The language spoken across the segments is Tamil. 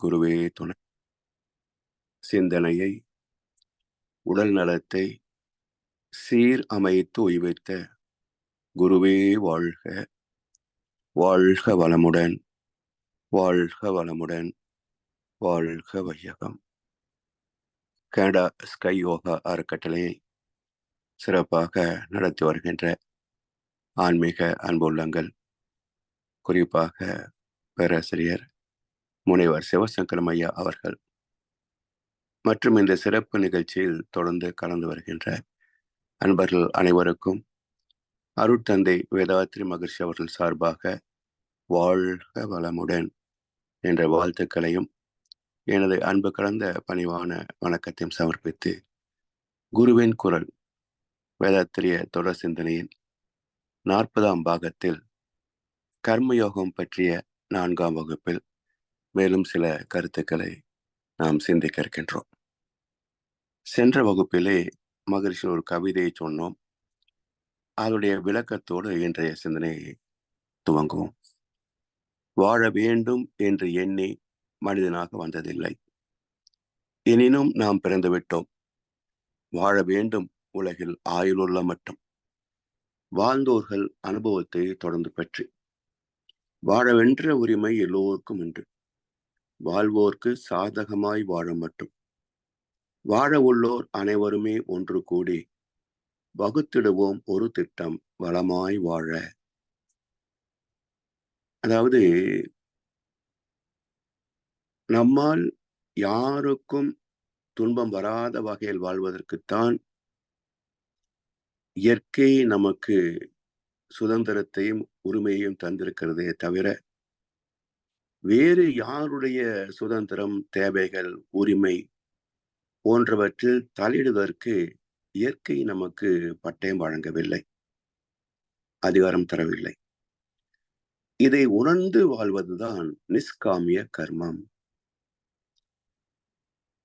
குருவே துணை. சிந்தனையை, உடல் நலத்தை சீர் அமைத்து உய்வித்த குருவே வாழ்க. வாழ்க வளமுடன், வாழ்க வளமுடன், வாழ்க வையகம். கனடா ஸ்கை யோகா அறக்கட்டளையை சிறப்பாக நடத்தி வருகின்ற ஆன்மீக அன்புள்ளங்கள், குறிப்பாக பேராசிரியர் முனைவர் சிவசங்கரம் ஐயா அவர்கள் மற்றும் இந்த சிறப்பு நிகழ்ச்சியில் தொடர்ந்து கலந்து வருகின்ற அன்பர்கள் அனைவருக்கும் அருட்தந்தை வேதாத்ரி மகர்ஷி அவர்கள் சார்பாக வாழ்க வளமுடன் என்ற வாழ்த்துக்களையும் எனது அன்பு கலந்த பணிவான வணக்கத்தையும் சமர்ப்பித்து, குருவின் குரல் வேதாத்திரிய தொடர் சிந்தனையின் 40ஆம் பாகத்தில் கர்மயோகம் பற்றிய 4ஆம் வகுப்பில் மேலும் சில கருத்துக்களை நாம் சிந்திக்க இருக்கின்றோம். சென்ற வகுப்பிலே மகரிஷி ஒரு கவிதையை சொன்னோம். அதனுடைய விளக்கத்தோடு இன்றைய சிந்தனையை துவங்குவோம். வாழ வேண்டும் என்று எண்ணி மனிதனாக வந்ததில்லை, எனினும் நாம் பிறந்துவிட்டோம். வாழ வேண்டும் உலகில் ஆயுளுள்ள மட்டும், வாழ்ந்தோர்கள் அனுபவத்தை தொடர்ந்து பெற்று வாழவென்ற உரிமை எல்லோருக்கும் உண்டு. வாழ்வோர்க்கு சாதகமாய் வாழ மட்டும் வாழ உள்ளோர் அனைவருமே ஒன்று கூடி வகுத்திடுவோம் ஒரு திட்டம் வளமாய் வாழ. அதாவது, நம்மால் யாருக்கும் துன்பம் வராத வகையில் வாழ்வதற்குத்தான் இயற்கை நமக்கு சுதந்திரத்தையும் உரிமையையும் தந்திருக்கிறதே தவிர, வேறு யாருடைய சுதந்திரம், தேவைகள், உரிமை போன்றவற்றில் தலையிடுவதற்கு இயற்கை நமக்கு பட்டயம் வழங்கவில்லை, அதிகாரம் தரவில்லை. இதை உணர்ந்து வாழ்வதுதான் நிஷ்காமிய கர்மம்.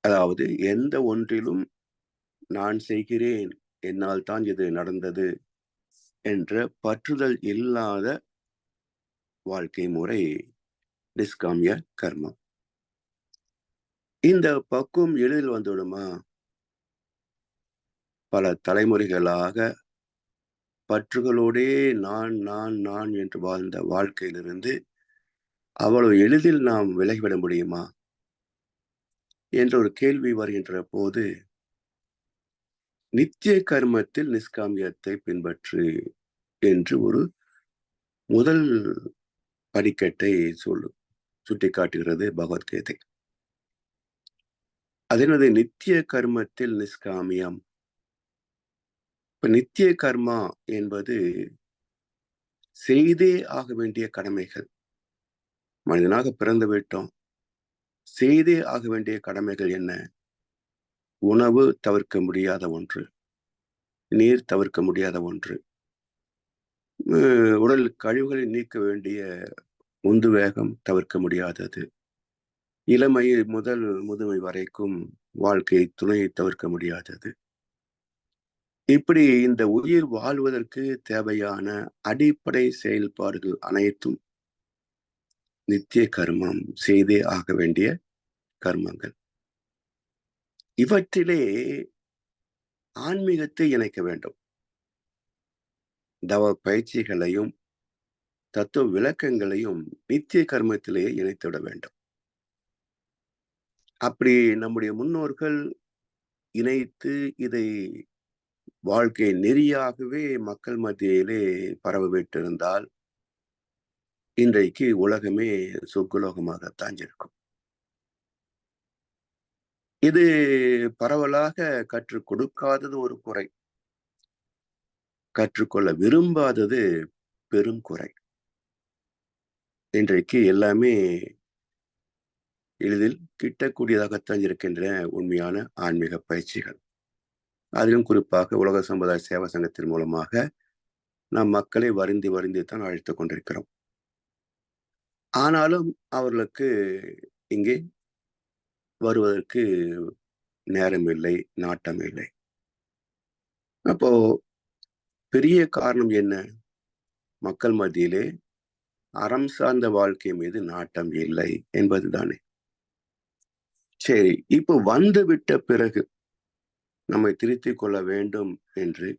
அதாவது, எந்த ஒன்றிலும் நான் செய்கிறேன், என்னால் தான் இது நடந்தது என்ற பற்றுதல் இல்லாத வாழ்க்கை முறை நிஷ்காமிய கர்மம். இந்த பக்குவம் எளிதில் வந்துவிடுமா? பல தலைமுறைகளாக பற்றுகளோடே நான் நான் நான் என்று வாழ்ந்த வாழ்க்கையிலிருந்து அவ்வளவு எளிதில் நாம் விலகிவிட முடியுமா என்ற ஒரு கேள்வி வருகின்ற போது, நித்திய கர்மத்தில் நிஷ்காமியத்தை பின்பற்று என்று ஒரு முதல் படிக்கட்டை சுட்டிக்காட்டுகிறது பகவத்கீதை. அதனது நித்திய கர்மத்தில் நிஷ்காமியம். இப்ப நித்திய கர்மா என்பது செய்தே ஆக வேண்டிய கடமைகள். மனிதனாக பிறந்து விட்டோம், செய்தே ஆக வேண்டிய கடமைகள் என்ன? உணவு தவிர்க்க முடியாத ஒன்று, நீர் தவிர்க்க முடியாத ஒன்று, உடல் கழிவுகளை நீக்க வேண்டிய உந்து வேகம் தவிர்க்க முடியாதது, இளமை முதல் முதுமை வரைக்கும் வாழ்க்கை துணையை தவிர்க்க முடியாதது. இப்படி இந்த உயிர் வாழ்வதற்கு தேவையான அடிப்படை செயல்பாடுகள் அனைத்தும் நித்திய கர்மம், செய்தே ஆக வேண்டிய கர்மங்கள். இவற்றிலே ஆன்மீகத்தை இணைக்க வேண்டும். தவ பயிற்சிகளையும் தத்துவ விளக்கங்களையும் நித்திய கர்மத்திலேயே இணைத்துவிட வேண்டும். அப்படி நம்முடைய முன்னோர்கள் இணைத்து இதை வாழ்க்கை நெறியாகவே மக்கள் மத்தியிலே பரவ விட்டிருந்தால் இன்றைக்கு உலகமே சொர்க்கலோகமாகத்தான் இருக்கும். இது பரவலாக கற்றுக் கொடுக்காதது ஒரு குறை, கற்றுக்கொள்ள விரும்பாதது பெரும் குறை. இன்றைக்கு எல்லாமே எளிதில் கிட்டக்கூடியதாகத்தான் இருக்கின்ற உண்மையான ஆன்மீக பயிற்சிகள். அதிலும் குறிப்பாக உலக சமுதாய சேவா சங்கத்தின் மூலமாக நாம் மக்களை வருந்தி தான் அழைத்துக் கொண்டிருக்கிறோம். ஆனாலும் அவர்களுக்கு இங்கே வருவதற்கு நேரம் இல்லை, நாட்டம் இல்லை. அப்போ பெரிய காரணம் என்ன? மக்கள் மத்தியிலே அறம் சார்ந்த வாழ்க்கை மீது நாட்டம் இல்லை என்பதுதானே. சரி, இப்போ வந்து விட்ட பிறகு நம்மை திருத்திக் கொள்ள வேண்டும் என்று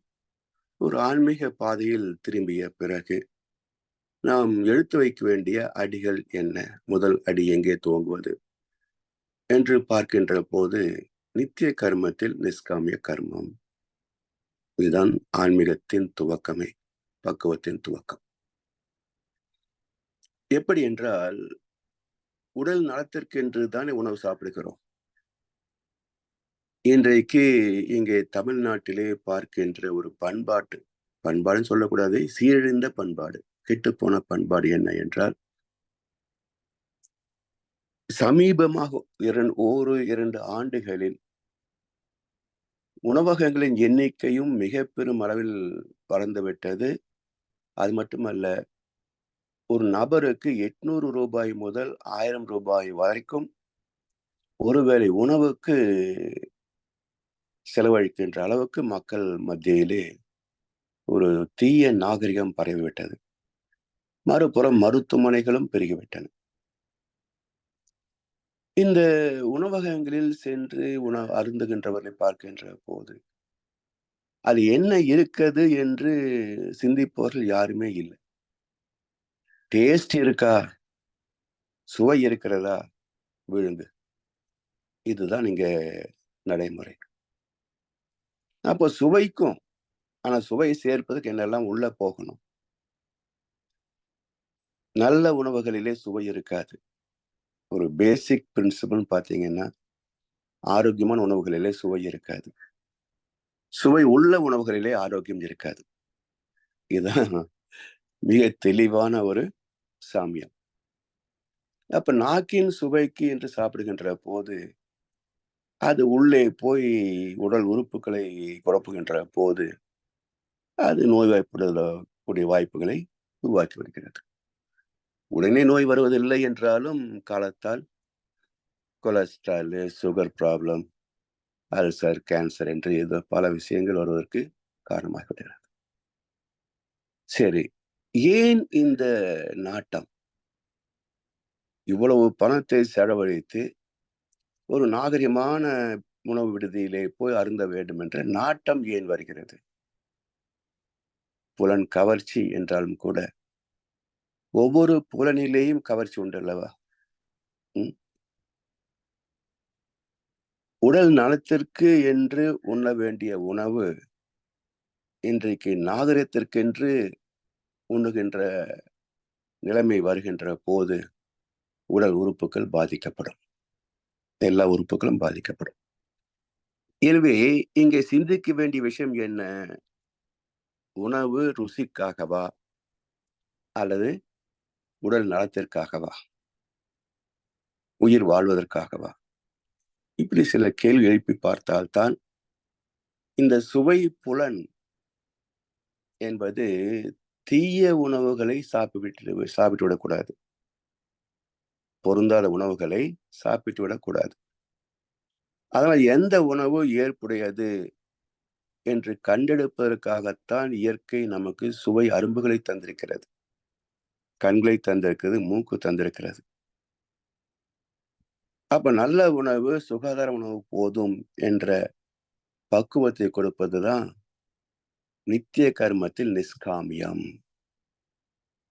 ஒரு ஆன்மீக பாதையில் திரும்பிய பிறகு நாம் எடுத்து வைக்க வேண்டிய அடிகள் என்ன? முதல் அடி எங்கே துவங்குவது என்று பார்க்கின்ற போது நித்திய கர்மத்தில் நிஷ்காமிய கர்மம். இதுதான் ஆன்மீகத்தின் துவக்கமே, பக்குவத்தின் துவக்கம். எப்படி என்றால், உடல் நலத்திற்கென்று தானே உணவு சாப்பிடுகிறோம். இன்றைக்கு இங்கே தமிழ்நாட்டிலே பார்க்கின்ற ஒரு பண்பாடுன்னு சொல்லக்கூடாது, சீரழிந்த பண்பாடு, கெட்டுப்போன பண்பாடு என்ன என்றால், சமீபமாக 2 ஆண்டுகளில் உணவகங்களின் எண்ணிக்கையும் மிக பெரும் அளவில் வளர்ந்துவிட்டது. அது மட்டுமல்ல, ஒரு நபருக்கு ரூ. 800 முதல் ரூ. 1000 வரைக்கும் ஒருவேளை உணவுக்கு செலவழிக்கின்ற அளவுக்கு மக்கள் மத்தியிலே ஒரு தீய நாகரிகம் பரவிவிட்டது. மறுபுறம் மருத்துவமனைகளும் பெருகிவிட்டன. இந்த உணவகங்களில் சென்று அருந்துகின்றவர்களை பார்க்கின்ற போது அது என்ன இருக்கிறது என்று சிந்திப்பவர்கள் யாருமே இல்லை. டேஸ்ட் இருக்கா, சுவை இருக்கிறதா, விழுங்கு. இதுதான் இங்க நடைமுறை. அப்போ சுவைக்கும், ஆனா சுவை சேர்ப்பதற்கு என்னெல்லாம் உள்ள போகணும். நல்ல உணவுகளிலே சுவை இருக்காது. ஒரு பேசிக் பிரின்சிபல் பார்த்தீங்கன்னா, ஆரோக்கியமான உணவுகளிலே சுவை இருக்காது. சுவை உள்ள உணவுகளிலே ஆரோக்கியம் இருக்காது. இதுதான் மிக தெளிவான ஒரு சாமியம். அப்ப நாக்கின் சுவைக்கு என்று சாப்பிடுகின்ற போது, அது உள்ளே போய் உடல் உறுப்புகளை குழப்புகின்ற போது, அது நோய்வாய்ப்படுதல் வாய்ப்புகளை உருவாக்கி வருகிறது. உடனே நோய் வருவதில்லை என்றாலும் காலத்தால் cholesterol, sugar problem, ulcer, cancer என்று ஏதோ பல விஷயங்கள் வருவதற்கு காரணமாகிவிடுகிறது. சரி, ஏன் இந்த நாட்டம்? இவ்வளவு பணத்தை செலவழித்து ஒரு நாகரிகமான உணவு விடுதியிலே போய் அருந்த வேண்டும் என்ற நாட்டம் ஏன் வருகிறது? புலன் கவர்ச்சி என்றாலும் கூட ஒவ்வொரு புலனிலேயும் கவர்ச்சி உண்டல்லவா? உடல் நலத்திற்கு என்று உண்ண வேண்டிய உணவு இன்றைக்கு நாகரிகத்திற்கென்று உண்ணுகின்ற நிலைமை வருகின்ற போது உடல் உறுப்புகள் பாதிக்கப்படும். எல்லா உறுப்புகளும் பாதிக்கப்படும். எனவே இங்கே சிந்திக்க வேண்டிய விஷயம் என்ன? உணவு ருசிக்காகவா அல்லது உடல் நலத்திற்காகவா, உயிர் வாழ்வதற்காகவா? இப்படி சில கேள்வி எழுப்பி பார்த்தால்தான் இந்த சுவை புலன் என்பது தீய உணவுகளை சாப்பிட்டு விடக்கூடாது. பொருந்தாத உணவுகளை சாப்பிட்டு விடக்கூடாது. அதனால் எந்த உணவு ஏற்புடையது என்று கண்டெடுப்பதற்காகத்தான் இயற்கை நமக்கு சுவை அரும்புகளை தந்திருக்கிறது. கண்களை தந்திருக்கிறது, மூக்கு தந்திருக்கிறது. அப்ப நல்ல உணவு, சுகாதார உணவு போதும் என்ற பக்குவத்தை கொடுப்பதுதான் நித்திய கர்மத்தில் நிஷ்காமியம்.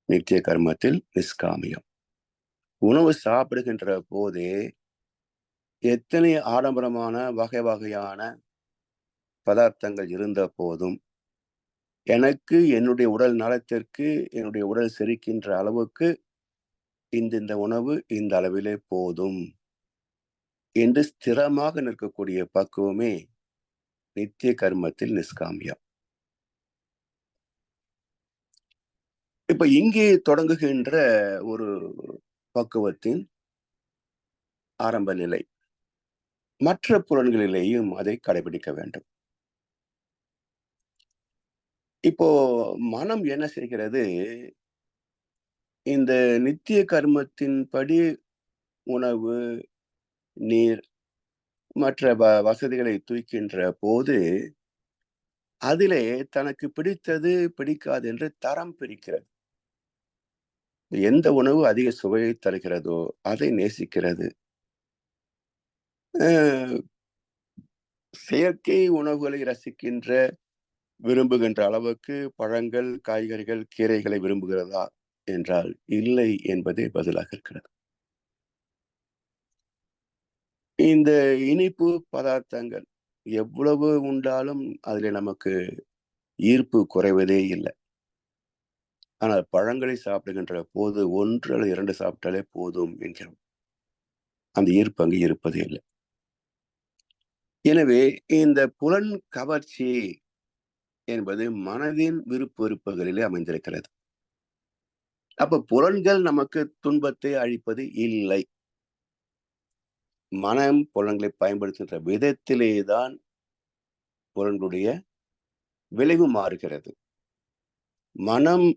நித்திய கர்மத்தில் நிஷ்காமியம். உணவு சாப்பிடுகின்ற போதே எத்தனை ஆடம்பரமான வகை வகையான பதார்த்தங்கள் இருந்த போதும் எனக்கு என்னுடைய உடல் நலத்திற்கு, என்னுடைய உடல் செரிக்கின்ற அளவுக்கு இந்த உணவு இந்த அளவிலே போதும் என்று ஸ்திரமாக நிற்கக்கூடிய பக்குவமே நித்திய கர்மத்தில் நிஷ்காமியம். இப்ப இங்கே தொடங்குகின்ற ஒரு பக்குவத்தின் ஆரம்ப நிலை. மற்ற புலன்களிலேயும் அதை கடைபிடிக்க வேண்டும். இப்போ மனம் என்ன செய்கிறது? இந்த நித்திய கர்மத்தின்படி உணவு, நீர், மற்ற வசதிகளை தூக்கின்ற போது அதிலே தனக்கு பிடித்தது, பிடிக்காது என்று தரம் பிரிக்கிறது. எந்த உணவு அதிக சுவையை தருகிறதோ அதை நேசிக்கிறது. அஹ், செயற்கை உணவுகளை விரும்புகின்ற அளவுக்கு பழங்கள், காய்கறிகள், கீரைகளை விரும்புகிறதா என்றால் இல்லை என்பதே பதிலாக இருக்கிறது. இந்த இனிப்பு பதார்த்தங்கள் எவ்வளவு உண்டாலும் அதிலே நமக்கு ஈர்ப்பு குறைவதே இல்லை. ஆனால் பழங்களை சாப்பிடுகின்ற போது 1 அல்லது 2 சாப்பிட்டாலே போதும் என்கிறோம். அந்த ஈர்ப்பு அங்கு இருப்பதே இல்லை. எனவே இந்த புலன் கவர்ச்சி என்பது மனதின் விருப்பு வெறுப்புகளிலே அமைந்திருக்கிறது. அப்ப புலன்கள் நமக்கு துன்பத்தை அளிப்பது இல்லை. மனம் புலன்களை பயன்படுத்துகின்ற விதத்திலேதான் புலன்களுடைய விளைவு மாறுகிறது. மனம்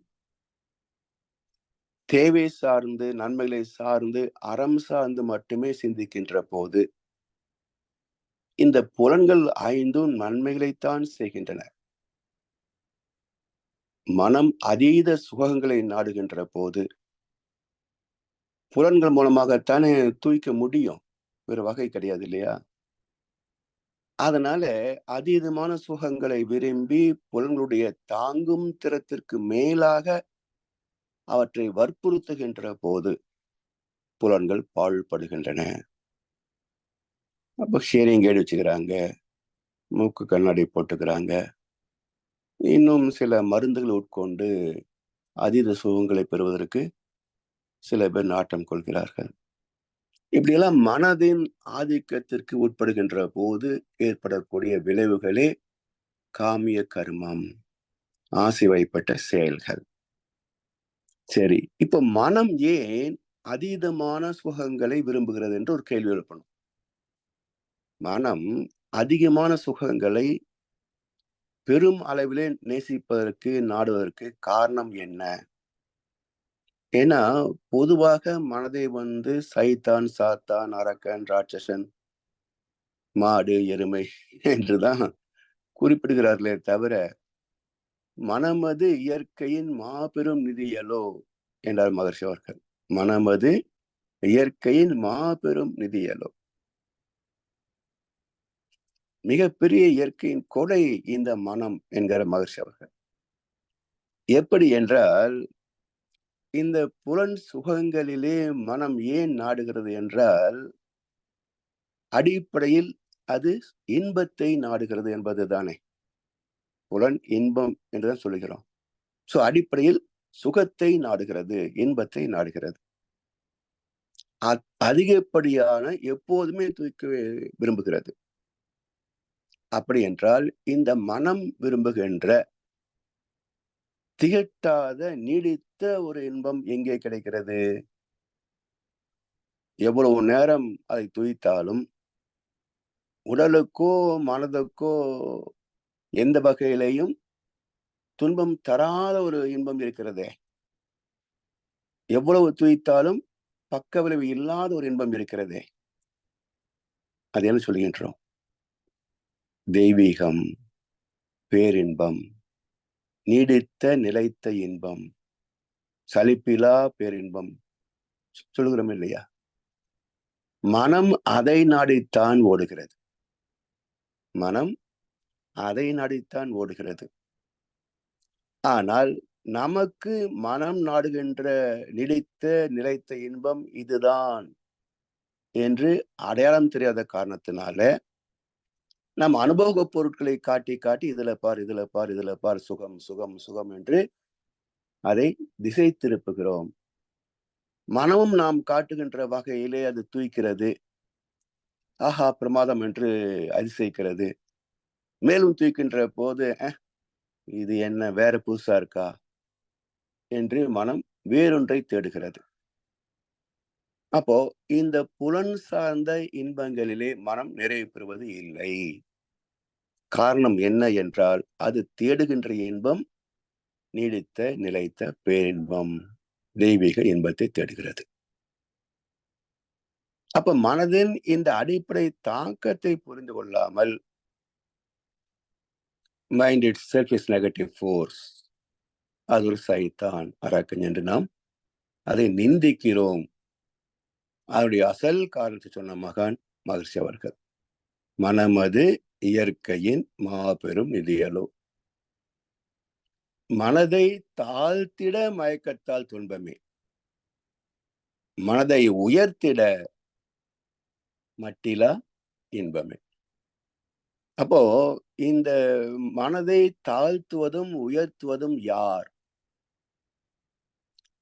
தேவை சார்ந்து, நன்மைகளை சார்ந்து, அறம் சார்ந்து மட்டுமே சிந்திக்கின்ற போது இந்த புலன்கள் 5ம் நன்மைகளைத்தான் செய்கின்றன. மனம் அதீத சுகங்களை நாடுகின்ற போது புலன்கள் மூலமாகத்தானே தூய்க்க முடியும். வேறு வகை கிடையாது இல்லையா? அதனால அதீதமான சுகங்களை விரும்பி புலன்களுடைய தாங்கும் திறத்திற்கு மேலாக அவற்றை வற்புறுத்துகின்ற போது புலன்கள் பாழ்படுகின்றன. அப்ப ஹியரிங் எய்டு வச்சுக்கிறாங்க, மூக்கு கண்ணாடி போட்டுக்கிறாங்க, இன்னும் சில மருந்துகள் உட்கொண்டு அதீத சுகங்களை பெறுவதற்கு சில பேர் நாட்டம் கொள்கிறார்கள். இப்படியெல்லாம் மனதின் ஆதிக்கத்திற்கு உட்படுகின்ற போது ஏற்படக்கூடிய விளைவுகளே காமிய கர்மம், ஆசை வயப்பட்ட செயல்கள். சரி, இப்ப மனம் ஏன் அதீதமான சுகங்களை விரும்புகிறது என்று ஒரு கேள்வி எழுப்பணும். மனம் அதிகமான சுகங்களை பெரும் அளவிலே நேசிப்பதற்கு, நாடுவதற்கு காரணம் என்ன? ஏன்னா பொதுவாக மனதை சைத்தான், சாத்தான், அரக்கன், ராட்சசன், மாடு, எருமை என்றுதான் குறிப்பிடுகிறார்களே தவிர, மனமது இயற்கையின் மாபெரும் நிதியலோ என்றார் மகர்ஷி அவர்கள். மனமது இயற்கையின் மாபெரும் நிதியலோ, மிகப்பெரிய இயற்கையின் கொடை இந்த மனம் என்கிற மகர்ஷி அவர்கள். எப்படி என்றால், இந்த புலன் சுகங்களிலே மனம் ஏன் நாடுகிறது என்றால், அடிப்படையில் அது இன்பத்தை நாடுகிறது என்பதுதானே. புலன் இன்பம் என்றுதான் சொல்லுகிறோம். சோ அடிப்படையில் சுகத்தை நாடுகிறது, இன்பத்தை நாடுகிறது. அதிகப்படியான எப்போதுமே தூக்க விரும்புகிறது. அப்படி என்றால் இந்த மனம் விரும்புகின்ற திகட்டாத நீடித்த ஒரு இன்பம் எங்கே கிடைக்கிறது? எவ்வளவு நேரம் அதை துய்த்தாலும் உடலுக்கோ மனதுக்கோ எந்த வகையிலையும் துன்பம் தராத ஒரு இன்பம் இருக்கிறதே. எவ்வளவு துய்த்தாலும் பக்க விளைவு இல்லாத ஒரு இன்பம் இருக்கிறதே. அது என்ன சொல்லுகின்றோம்? தெய்வீகம், பேரின்பம், நீடித்த நிலைத்த இன்பம், சலிப்பிலா பேரின்பம் சொல்லுகிறோம் இல்லையா? மனம் அதை நாடித்தான் ஓடுகிறது. மனம் அதை நாடித்தான் ஓடுகிறது. ஆனால் நமக்கு மனம் நாடுகின்ற நீடித்த நிலைத்த இன்பம் இதுதான் என்று அடையாளம் தெரியாத காரணத்தினால நம் அனுபவ பொருட்களை காட்டி காட்டி இதுல பார், இதுல பார், இதுல பார், சுகம் சுகம் சுகம் என்று அதை திசை திருப்புகிறோம். மனமும் நாம் காட்டுகின்ற வகையிலே அது தூய்க்கிறது. ஆஹா பிரமாதம் என்று அதிசயிக்கிறது. மேலும் தூய்க்கின்ற போது இது என்ன வேற புதுசா இருக்கா என்று மனம் வேறொன்றை தேடுகிறது. அப்போ இந்த புலன் சார்ந்த இன்பங்களிலே மனம் நிறைவு பெறுவது இல்லை. காரணம் என்ன என்றால், அது தேடுகின்ற இன்பம் நீடித்த நிலைத்த பேரின்பம், தெய்வீக இன்பத்தை தேடுகிறது. அப்ப மனதின் இந்த அடிப்படை தாக்கத்தை புரிந்து கொள்ளாமல் mind it self is negative force, அது ஒரு சைத்தான், அரக்கன் என்று நாம் அதை நிந்திக்கிறோம். அதனுடைய அசல் காரணத்தை சொன்ன மகான் மகர்ஷி அவர்கள். மனமது இயற்கையின் மாபெரும் நிதியலோ. மனதை தாழ்த்திட மயக்கத்தால் துன்பமே, மனதை உயர்த்திட மட்டிலா இன்பமே. அப்போ இந்த மனதை தாழ்த்துவதும் உயர்த்துவதும் யார்?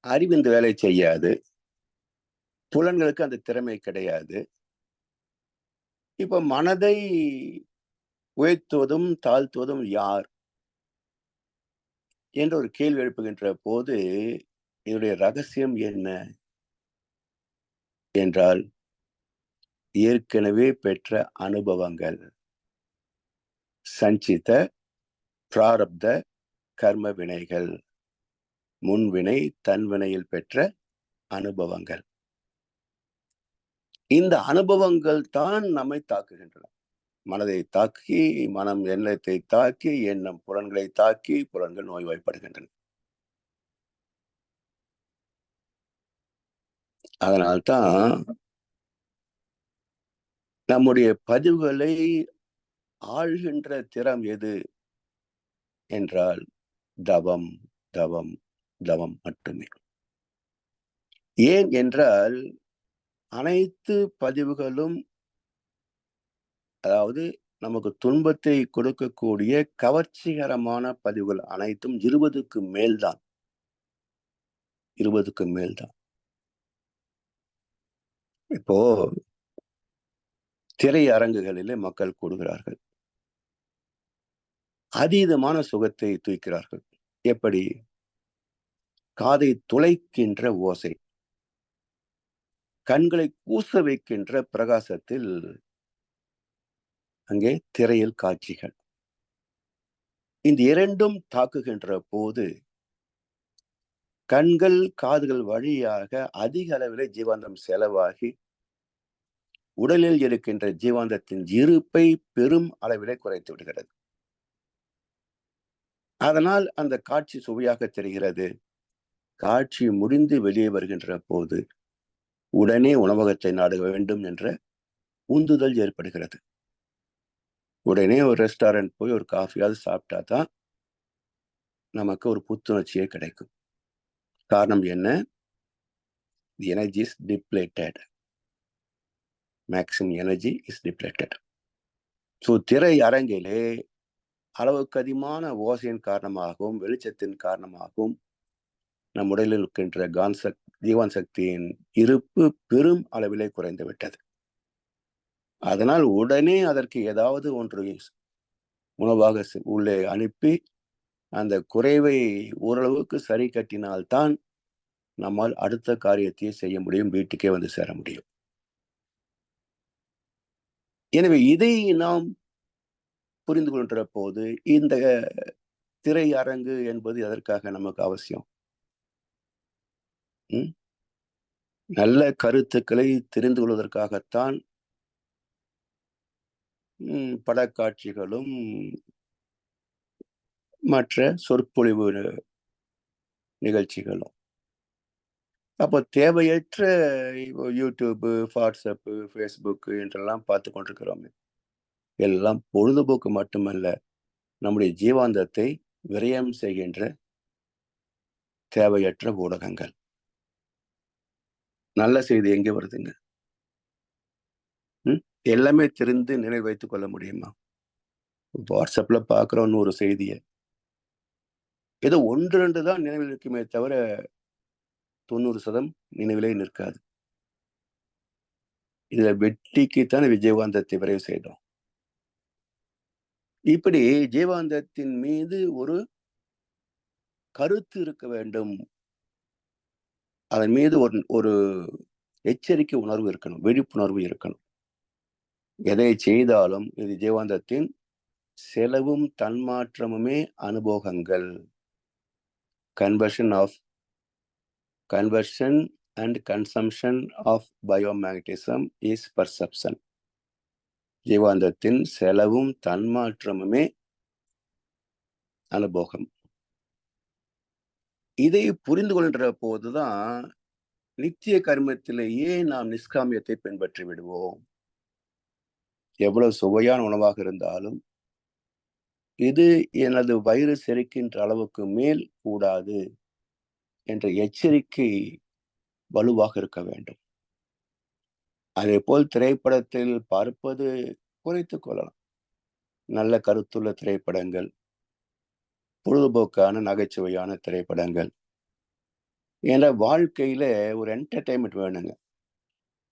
அறிவு இந்த வேலை செய்யாது, புலன்களுக்கு அந்த திறமை கிடையாது. இப்ப மனதை உயர்த்துவதும் தாழ்த்துவதும் யார் என்ற ஒரு கேள்வி எழுப்புகின்ற போது இதனுடைய ரகசியம் என்ன என்றால், ஏற்கனவே பெற்ற அனுபவங்கள், சஞ்சித பிராரப்த கர்ம வினைகள், முன்வினை தன்வினையில் பெற்ற அனுபவங்கள். இந்த அனுபவங்கள் தான் நம்மை தாக்குகின்றன. மனதை தாக்கி, மனம் எண்ணத்தை தாக்கி, எண்ணம் புலன்களை தாக்கி, புலன்கள் நோய்வாய்ப்படுகின்றன. அதனால்தான் நம்முடைய பதிவுகளை ஆழ்கின்ற திறம் எது என்றால் தவம், தவம், தவம் மட்டுமே. ஏன் என்றால் அனைத்து பதிவுகளும், அதாவது நமக்கு துன்பத்தை கொடுக்கக்கூடிய கவர்ச்சிகரமான பதிவுகள் அனைத்தும் 20க்கு மேல்தான். 20க்கு மேல்தான். இப்போ திரையரங்குகளிலே மக்கள் கூடுகிறார்கள், அதீதமான சுகத்தை தூக்கிறார்கள். எப்படி? காதை துளைக்கின்ற ஓசை, கண்களை கூச வைக்கின்ற பிரகாசத்தில் அங்கே திரையில் காட்சிகள். இந்த இரண்டும் தாக்குகின்ற போது கண்கள் காதுகள் வழியாக அதிக அளவில் ஜீவாந்தம் செலவாகி உடலில் இருக்கின்ற ஜீவாந்தத்தின் இருப்பை பெரும் அளவிலே குறைத்து விடுகிறது. அதனால் அந்த காட்சி சுவையாக தெரிகிறது. காட்சி முடிந்து வெளியே வருகின்ற போது உடனே உணவகத்தை நாட வேண்டும் என்ற உந்துதல் ஏற்படுகிறது. உடனே ஒரு ரெஸ்டாரண்ட் போய் ஒரு காஃபியாவது சாப்பிட்டா தான் நமக்கு ஒரு புத்துணர்ச்சியே கிடைக்கும். காரணம் என்ன? The energy is depleted. Maximum energy is depleted. So திரை அரங்கிலே அளவுக்கு அதிகமான ஓசையின் காரணமாகவும் வெளிச்சத்தின் காரணமாகவும் நம் உடலில் இருக்கின்ற ஜீவான் சக்தியின் இருப்பு பெரும் அளவிலே குறைந்து விட்டது. அதனால் உடனே அதற்கு ஏதாவது ஒன்று உணவாக உள்ளே அனுப்பி அந்த குறைவை ஓரளவுக்கு சரி கட்டினால்தான் நம்மால் அடுத்த காரியத்தை செய்ய முடியும், வீட்டுக்கே வந்து சேர முடியும். எனவே இதை நாம் புரிந்து கொள்கின்ற போது இந்த திரையரங்கு என்பது எதற்காக நமக்கு அவசியம்? நல்ல கருத்துக்களை தெரிந்து கொள்வதற்காகத்தான் படக்காட்சிகளும் மற்ற சொற்பொழிவு நிகழ்ச்சிகளும். அப்போ தேவையற்ற யூடியூப், வாட்ஸ்அப், ஃபேஸ்புக் என்றெல்லாம் பார்த்து கொண்டிருக்கிறோமே, எல்லாம் பொழுதுபோக்கு மட்டுமல்ல, நம்முடைய ஜீவாந்தத்தை விரயம் செய்கின்ற தேவையற்ற ஊடகங்கள். நல்ல செய்தி எங்கே வருதுங்க? எல்லாமே தெரிந்து நினைவு வைத்துக் கொள்ள முடியுமா? வாட்ஸ்அப்ல பார்க்கிறோம் ஒரு செய்தியை, ஏதோ 1-2 தான் நினைவில் இருக்குமே தவிர 90% நினைவிலே நிற்காது. இதுல வெற்றிக்குத்தான் விஜயகாந்தத்தை விரைவு செய்தோம். இப்படி ஜீவாந்தத்தின் மீது ஒரு கருத்து இருக்க வேண்டும், அதன் மீது ஒரு எச்சரிக்கை உணர்வு இருக்கணும், விழிப்புணர்வு இருக்கணும். எதை செய்தாலும் இது ஜீவாந்தத்தின் செலவும் தன்மாற்றமுமே அனுபவங்கள். Conversion and consumption of biomagnetism is perception. ஜீவாந்தத்தின் செலவும் தன்மாற்றமுமே அனுபவம். இதை புரிந்து கொள்கின்ற போதுதான் நித்திய கர்மத்திலேயே நாம் நிஷ்காமியத்தை பின்பற்றி விடுவோம். எவ்வளவு சுவையான உணவாக இருந்தாலும் இது எனது வயிறு செரிக்கின்ற அளவுக்கு மேல் கூடாது என்ற எச்சரிக்கை வலுவாக இருக்க வேண்டும். அதே போல் திரைப்படத்தில் பார்ப்பது குறைத்துக் கொள்ளலாம். நல்ல கருத்துள்ள திரைப்படங்கள், பொழுதுபோக்கான நகைச்சுவையான திரைப்படங்கள் என்ற வாழ்க்கையில ஒரு என்டர்டைன்மெண்ட் வேணுங்க.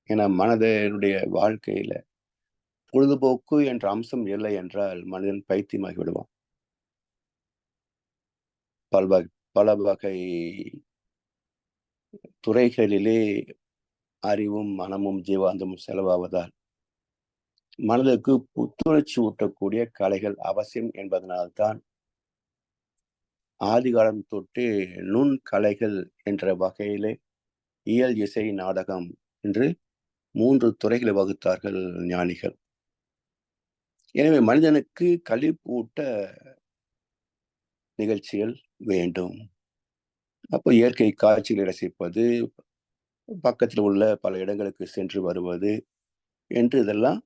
ஏன்னா மனதனுடைய வாழ்க்கையில பொழுதுபோக்கு என்ற அம்சம் இல்லை என்றால் மனிதன் பைத்தியமாகி விடுவான். பல வகை துறைகளிலே அறிவும் மனமும் ஜீவாந்தமும் செலவாவதால் மனதுக்கு புத்துணர்ச்சி ஊட்டக்கூடிய கலைகள் அவசியம் என்பதனால்தான் ஆதிகாலம் தொட்டு நுண் கலைகள் என்ற வகையிலே இயல், இசை, நாடகம் என்று 3 துறைகளை வகுத்தார்கள் ஞானிகள். எனவே மனிதனுக்கு களிப்பூட்ட நிகழ்ச்சிகள் வேண்டும். அப்போ இயற்கை காட்சிகளை ரசிப்பது, பக்கத்தில் உள்ள பல இடங்களுக்கு சென்று வருவது என்று இதெல்லாம்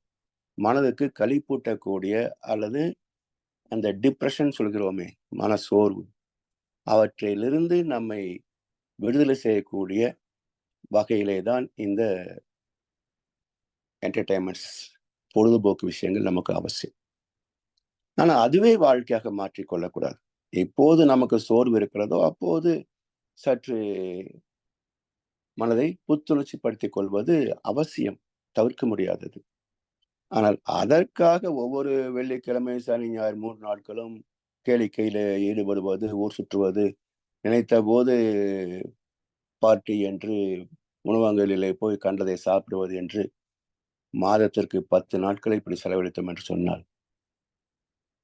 மனதுக்கு களிப்பூட்டக்கூடிய அல்லது அந்த டிப்ரெஷன் சொல்கிறோமே, மனசோர்வு, அவற்றிலிருந்து நம்மை விடுதலை செய்யக்கூடிய வகையிலே தான் இந்த என்டர்டைன்மெண்ட்ஸ், பொழுதுபோக்கு விஷயங்கள் நமக்கு அவசியம். ஆனால் அதுவே வாழ்க்கையாக மாற்றிக்கொள்ளக்கூடாது. எப்போது நமக்கு சோர்வு இருக்கிறதோ அப்போது சற்று மனதை புத்துணர்ச்சி படுத்திக் கொள்வது அவசியம், தவிர்க்க முடியாதது. ஆனால் அதற்காக ஒவ்வொரு வெள்ளிக்கிழமை, சனி, ஞாயிறு 3 நாட்களும் கேளிக்கையில ஈடுபடுவது, ஊர் சுற்றுவது, நினைத்த போது பார்ட்டி என்று உணவகங்களிலே போய் கண்டதை சாப்பிடுவது என்று மாதத்திற்கு 10 நாட்களை இப்படி செலவழித்தோம் என்று சொன்னால்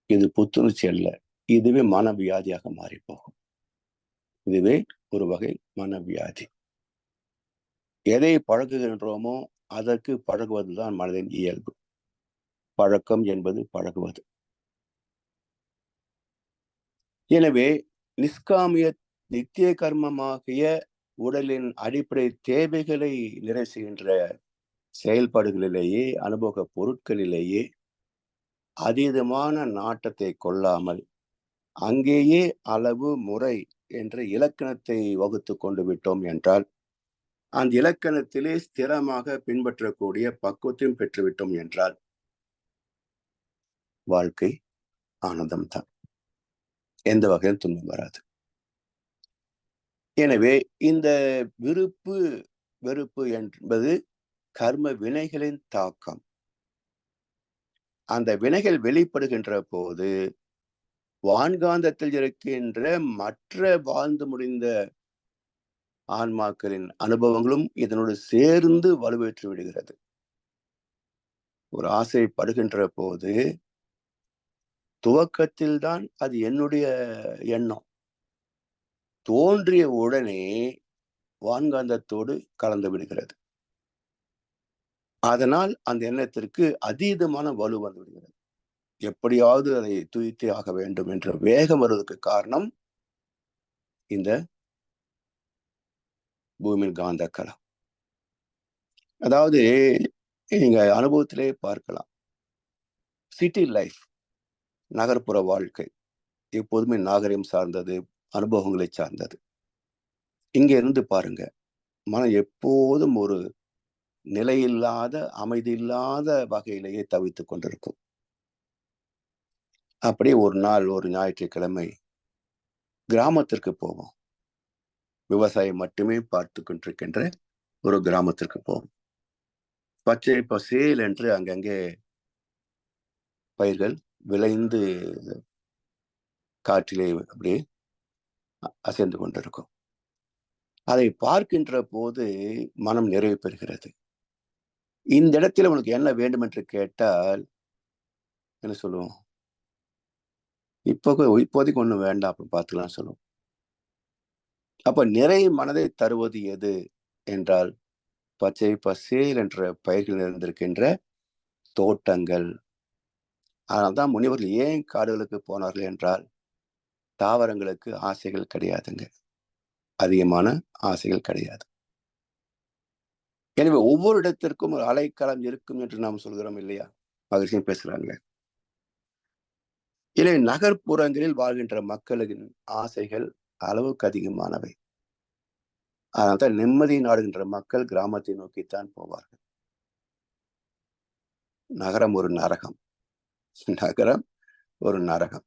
இது புத்துணர்ச்சி அல்ல. இதுவே மனவியாதியாக மாறி போகும். இதுவே ஒரு வகை மனவியாதி. எதை பழகுகின்றோமோ அதற்கு பழகுவதுதான் மனதின் இயல்பு. பழக்கம் என்பது பழகுவது. எனவே நிஷ்காமிய நித்திய கர்மமாகிய உடலின் அடிப்படை தேவைகளை நிறைவு செய்கின்ற செயல்பாடுகளிலேயே, அனுபவ பொருட்களிலேயே அதீதமான நாட்டத்தை கொள்ளாமல் அங்கேயே அளவு, முறை என்ற இலக்கணத்தை வகுத்து கொண்டு விட்டோம் என்றால், அந்த இலக்கணத்திலே ஸ்திரமாக பின்பற்றக்கூடிய பக்குவத்தையும் பெற்றுவிட்டோம் என்றால் வாழ்க்கை ஆனந்தம்தான். எந்த வகையில் துன்பம் வராது. எனவே இந்த விருப்பு வெறுப்பு என்பது கர்ம வினைகளின் தாக்கம். அந்த வினைகள் வெளிப்படுகின்ற போது வான்காந்தத்தில் இருக்கின்ற மற்ற வாழ்ந்து முடிந்த ஆன்மாக்களின் அனுபவங்களும் இதனோடு சேர்ந்து வலுவேற்று விடுகிறது. ஒரு ஆசைப்படுகின்ற போது துவக்கத்தில் தான் அது என்னுடைய எண்ணம். தோன்றிய உடனே வான்காந்தத்தோடு கலந்து விடுகிறது. அதனால் அந்த எண்ணத்திற்கு அதீதமான வலு வந்து விடுகிறது. எப்படியாவது அதை துய்த்தே ஆக வேண்டும் என்ற வேகம் வருவதற்கு காரணம் இந்த பூமியின் காந்த களம். அதாவது நீங்க அனுபவத்திலே பார்க்கலாம். சிட்டி லைஃப், நகர்ப்புற வாழ்க்கை எப்போதுமே நாகரிகம் சார்ந்தது, அனுபவங்களை சார்ந்தது. இங்க இருந்து பாருங்க, மனம் எப்போதும் ஒரு நிலையில்லாத, அமைதியில்லாத வகையிலேயே தவித்துக் கொண்டிருக்கும். அப்படியே ஒரு நாள், ஒரு ஞாயிற்றுக்கிழமை கிராமத்திற்கு போவோம். விவசாயம் மட்டுமே பார்த்து கொண்டிருக்கின்ற ஒரு கிராமத்திற்கு போவோம். பச்சை பசேல் என்று அங்கங்கே பயிர்கள் விளைந்து காற்றிலே அப்படியே அசைந்து கொண்டிருக்கும். அதை பார்க்கின்ற போது மனம் நிறைவு பெறுகிறது. இந்த இடத்துல உனக்கு என்ன வேண்டும் என்று கேட்டால் என்ன சொல்லுவோம்? இப்போதைக்கு ஒண்ணும் வேண்டாம், அப்புறம் பார்த்துக்கலாம் சொல்லுவோம். அப்ப நிறை மனதை தருவது எது என்றால் பச்சை பசேல் என்ற பயிர்கள் நிறைந்திருக்கின்ற தோட்டங்கள். அதனால்தான் முனிவர்கள் ஏன் காடுகளுக்கு போனார்கள் என்றால் தாவரங்களுக்கு ஆசைகள் கிடையாதுங்க. அதிகமான ஆசைகள் கிடையாது. எனவே ஒவ்வொரு இடத்திற்கும் ஒரு அலைக்களம் இருக்கும் என்று நாம் சொல்கிறோம் இல்லையா? மகிழ்ச்சியும் பேசுறாங்க. இல்லை, நகர்ப்புறங்களில் வாழ்கின்ற மக்களின் ஆசைகள் அளவுக்கு அதிகமானவை. அதனால்தான் நிம்மதி நாடுகின்ற மக்கள் கிராமத்தை நோக்கித்தான் போவார்கள். நகரம் ஒரு நரகம். நகரம் ஒரு நரகம்.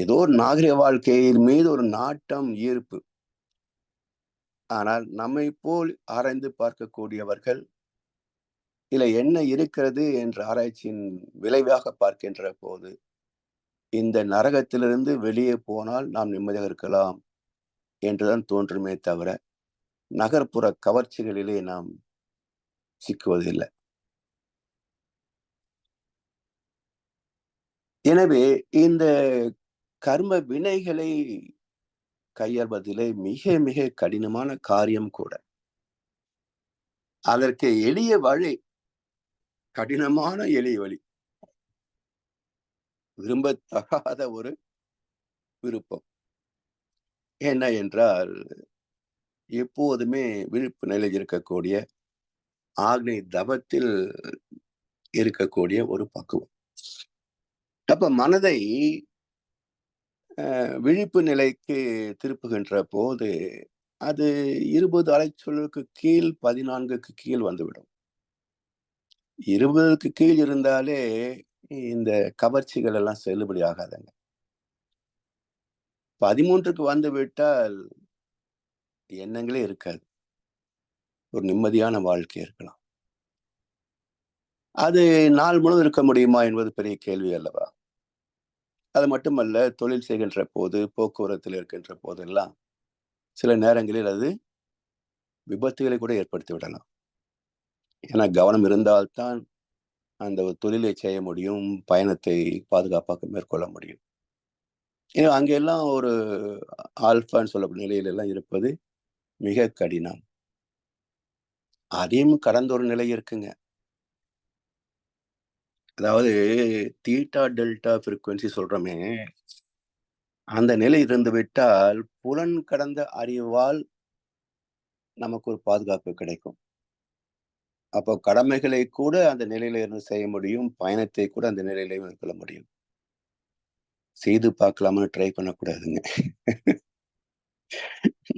ஏதோ ஒரு நாகரிக வாழ்க்கையின் மீது ஒரு நாட்டம், ஈர்ப்பு. ஆனால் நம்மை போல் ஆராய்ந்து பார்க்கக்கூடியவர்கள் இதுல என்ன இருக்கிறது என்ற ஆராய்ச்சியின் விளைவாக பார்க்கின்ற போது, இந்த நரகத்திலிருந்து வெளியே போனால் நாம் நிம்மதியாக இருக்கலாம் என்றுதான் தோன்றுமே தவிர, நகர்ப்புற கவர்ச்சிகளிலே நாம் சிக்குவதில்லை. எனவே இந்த கர்ம வினைகளை கையாள்வதிலே மிக மிக கடினமான காரியம் கூட. அதற்கு எளிய வழி, கடினமான எளிய வழி, விரும்பத்தகாத ஒரு விருப்பம். என்ன என்றால், எப்போதுமே விழிப்பு நிலையில் இருக்கக்கூடிய ஆக்னை தவத்தில் இருக்கக்கூடிய ஒரு பக்குவம். அப்ப மனதை விழிப்பு நிலைக்கு திருப்புகின்ற போது அது 20 அலைச்சொல்லுக்கு கீழ் 14க்கு கீழ் வந்துவிடும். 20க்கு கீழ் இருந்தாலே இந்த கவர்ச்சிகள் எல்லாம் செல்லுபடி ஆகாதுங்க. 13க்கு வந்து விட்டால் எண்ணங்களே இருக்காது. ஒரு நிம்மதியான வாழ்க்கை இருக்கலாம். அது நாள் முழுவதும் இருக்க முடியுமா என்பது பெரிய கேள்வி அல்லவா? அது மட்டுமல்ல, தொழில் செய்கின்ற போது, போக்குவரத்தில் இருக்கின்ற போதெல்லாம் சில நேரங்களில் அது விபத்துகளை கூட ஏற்படுத்தி விடலாம். ஏன்னா கவனம் இருந்தால்தான் அந்த தொழிலை செய்ய முடியும், பயணத்தை பாதுகாப்பாக மேற்கொள்ள முடியும். ஏன்னா அங்கெல்லாம் ஒரு ஆல்பான்னு சொல்லக்கூடிய நிலையில எல்லாம் இருப்பது மிக கடினம். அதையும் கடந்த ஒரு நிலை இருக்குங்க. அதாவது தீட்டா டெல்டா ஃப்ரீக்வன்சி சொல்றோமே, அந்த நிலை இருந்து விட்டால் புலன் கடந்த அறிவால் நமக்கு ஒரு பாதுகாப்பு கிடைக்கும். அப்போ கடமைகளை கூட அந்த நிலையில இருந்து செய்ய முடியும், பயணத்தை கூட அந்த நிலையில மேற்கொள்ள முடியும். செய்து பார்க்கலாம்னு ட்ரை பண்ணக்கூடாதுங்க.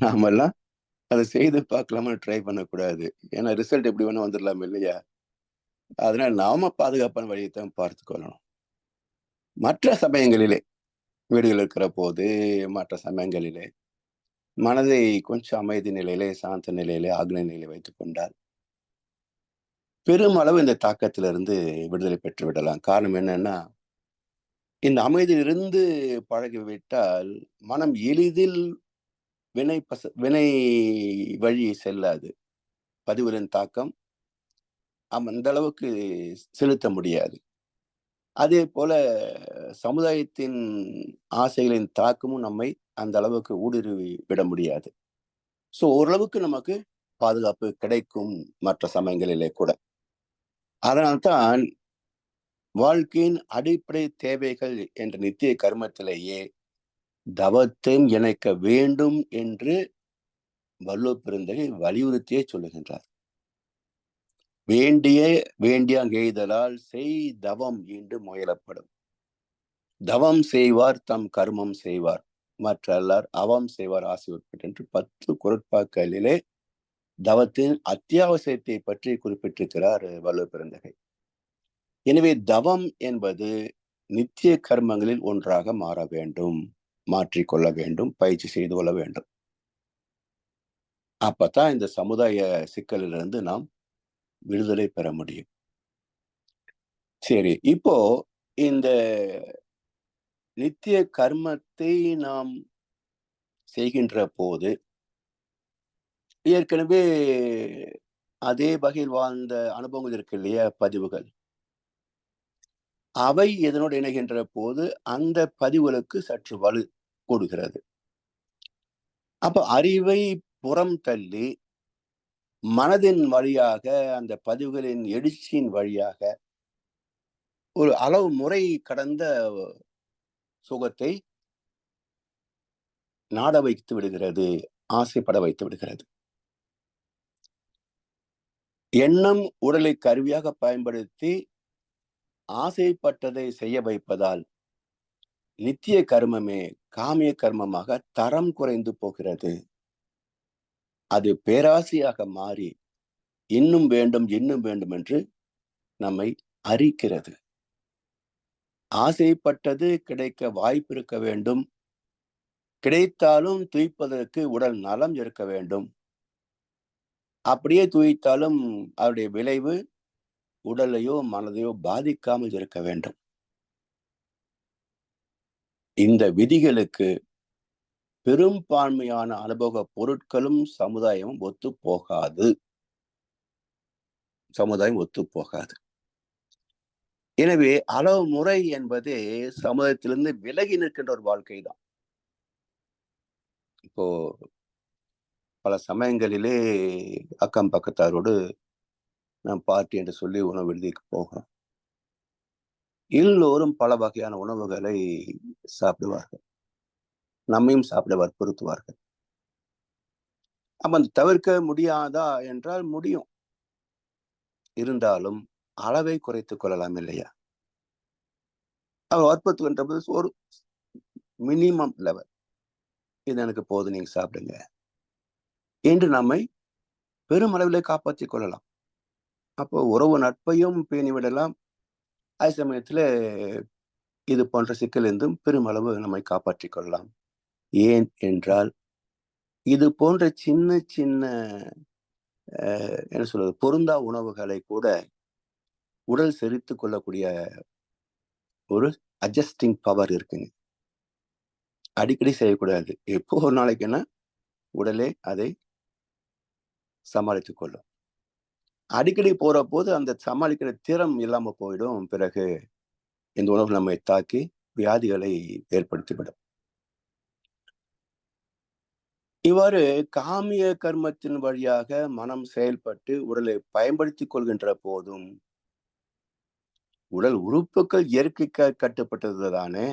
நாமெல்லாம் அதை செய்து பார்க்கலாம்னு ட்ரை பண்ணக்கூடாது. ஏன்னா ரிசல்ட் எப்படி வேணா வந்துடலாம் இல்லையா? அதனால நாம பாதுகாப்பான வழியைத்தான் பார்த்து கொள்ளணும். மற்ற சமயங்களிலே, வீடுகள் இருக்கிற போது, மற்ற சமயங்களிலே மனதை கொஞ்சம் அமைதி நிலையிலே, சாந்த நிலையிலே, ஆக்னை நிலையிலே வைத்துக் கொண்டால் பெருமளவு இந்த தாக்கத்திலிருந்து விடுதலை பெற்று விடலாம். காரணம் என்னன்னா, இந்த அமைதியிலிருந்து பழகிவிட்டால் மனம் எளிதில் வினை வழி செல்லாது. பதிவுகளின் தாக்கம் அந்த அளவுக்கு செலுத்த முடியாது. அதே போல சமுதாயத்தின் ஆசைகளின் தாக்கமும் நம்மை அந்த அளவுக்கு ஊடுருவி விட முடியாது. ஓரளவுக்கு நமக்கு பாதுகாப்பு கிடைக்கும் மற்ற சமயங்களிலே கூட. அதனால்தான் வாழ்க்கையின் அடிப்படை தேவைகள் என்ற நித்திய கர்மத்திலேயே தவத்தையும் இணைக்க வேண்டும் என்று வள்ளுவ பெருந்தகை வலியுறுத்தியே சொல்லுகின்றார். வேண்டியாங் எய்தலால் செய் தவம் ஈண்டு முயலப்படும். தவம் செய்வார் தம் கர்மம் செய்வார், மற்றல்லார் அவம் செய்வார் ஆசை உட்பட்டு என்று 10 குறட்பாக்களிலே தவத்தின் அத்தியாவசியத்தை பற்றி குறிப்பிட்டிருக்கிறார் வள்ளுவ பெருந்தகை. எனவே தவம் என்பது நித்திய கர்மங்களில் ஒன்றாக மாற வேண்டும், மாற்றிக்கொள்ள வேண்டும், பயிற்சி செய்து கொள்ள வேண்டும். அப்பதான் இந்த சமுதாய சிக்கலிலிருந்து நாம் விடுதலை பெற முடியும். சரி, இப்போ இந்த நித்திய கர்மத்தை நாம் செய்கின்ற போது ஏற்கனவே அதே வகையில் வாழ்ந்த அனுபவங்கள் இருக்கு இல்லையா, பதிவுகள். அவை இதனோடு இணைகின்ற போது அந்த பதிவுகளுக்கு சற்று வலு கூடுகிறது. அப்ப அறிவை புறம் தள்ளி மனதின் வழியாக, அந்த பதிவுகளின் எழுச்சியின் வழியாக ஒரு அளவு முறை கடந்த சுகத்தை நாட வைத்து விடுகிறது, ஆசைப்பட வைத்து விடுகிறது. எண்ணம் உடலை கருவியாக பயன்படுத்தி ஆசைப்பட்டதை செய்ய வைப்பதால் நித்திய கர்மமே காமிய கர்மமாக தரம் குறைந்து போகிறது. அது பேராசையாக மாறி இன்னும் வேண்டும் இன்னும் வேண்டும் என்று நம்மை அரிக்கிறது. ஆசைப்பட்டது கிடைக்க வாய்ப்பு இருக்க வேண்டும். கிடைத்தாலும் துய்ப்பதற்கு உடல் நலம் இருக்க வேண்டும். அப்படியே துய்த்தாலும் அவருடைய விளைவு உடலையோ மனதையோ பாதிக்காமல் இருக்க வேண்டும். இந்த விதிகளுக்கு பெரும்பான்மையான அனுபவ பொருட்களும் சமுதாயமும் ஒத்துப்போகாது. எனவே அளவு முறை என்பதே சமுதாயத்திலிருந்து விலகி நிற்கின்ற ஒரு வாழ்க்கை தான். இப்போ பல சமயங்களிலே அக்கம் பக்கத்தாரோடு நாம் பார்ட்டி என்று சொல்லி உணவு விடுதிக்கு போகிறோம். எல்லோரும் பல வகையான உணவுகளை சாப்பிடுவார்கள். நம்மையும் சாப்பிட வற்புறுத்துவார்கள். அப்ப தவிர்க்க முடியாதா என்றால் முடியும். இருந்தாலும் அளவை குறைத்துக் கொள்ளலாம் இல்லையா? அவர் வற்புறுத்துகின்ற போது ஒரு மினிமம் லெவல், இது எனக்கு போதும், நீங்க சாப்பிடுங்க என்று நம்மை பெருமளவிலே காப்பாற்றிக் கொள்ளலாம். அப்போ உறவு நட்பையும் பேணிவிடலாம். அதே சமயத்துல இது போன்ற சிக்கல் இருந்தும் பெருமளவு நம்மை காப்பாற்றிக் கொள்ளலாம். ஏன் என்றால் இது போன்ற சின்ன சின்ன என்ன சொல்றது, பொருந்தா உணவுகளை கூட உடல் செரித்துக் கொள்ளக்கூடிய ஒரு அட்ஜஸ்டிங் பவர் இருக்குங்க. அடிக்கடி செய்யக்கூடாது. எப்போ ஒரு நாளைக்குன்னா உடலே அதை சமாளித்துக் கொள்ளும். அடிக்கடி போற போது அந்த சமாளிக்கிற திறம் இல்லாம போயிடும். பிறகு இந்த உணவு நம்மை தாக்கி வியாதிகளை ஏற்படுத்திவிடும். இவ்வாறு காமிய கர்மத்தின் வழியாக மனம் செயல்பட்டு உடலை பயன்படுத்திக் கொள்கின்ற போதும் உடல் உறுப்புகள் இயற்கைக்கு கட்டுப்பட்டது தானே.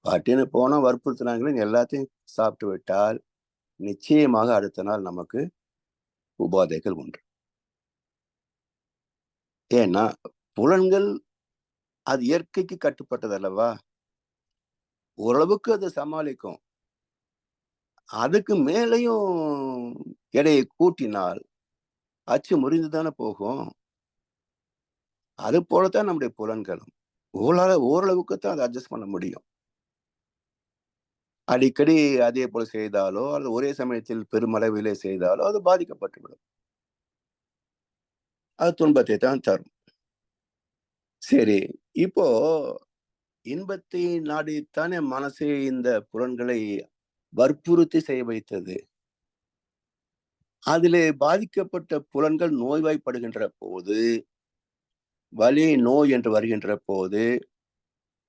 பாட்டின்னு போனா வற்புறுத்தினாங்களே எல்லாத்தையும் சாப்பிட்டு விட்டால் நிச்சயமாக அடுத்த நாள் நமக்கு உபாதைகள் உண்டு. ஏன்னா புலன்கள் அது இயற்கைக்கு கட்டுப்பட்டது அல்லவா? ஓரளவுக்கு அது சமாளிக்கும். அதுக்கு மேலையும் எடையை கூட்டினால் அச்சு முறிந்துதானே போகும். அது போலத்தான் நம்முடைய புலன்களும் ஓரளவுக்கு தான் அதை அட்ஜஸ்ட் பண்ண முடியும். அடிக்கடி அதே போல செய்தாலோ அல்லது ஒரே சமயத்தில் பெருமளவிலே செய்தாலோ அது பாதிக்கப்பட்டுவிடும். அது துன்பத்தை தான் தரும். சரி, இப்போ இன்பத்தை நாடித்தானே மனசே இந்த புலன்களை வற்புறுத்தி செய்ய வைத்தது. அதிலே பாதிக்கப்பட்ட புலன்கள் நோய்வாய்ப்படுகின்ற போது, வலி நோய் என்று வருகின்ற போது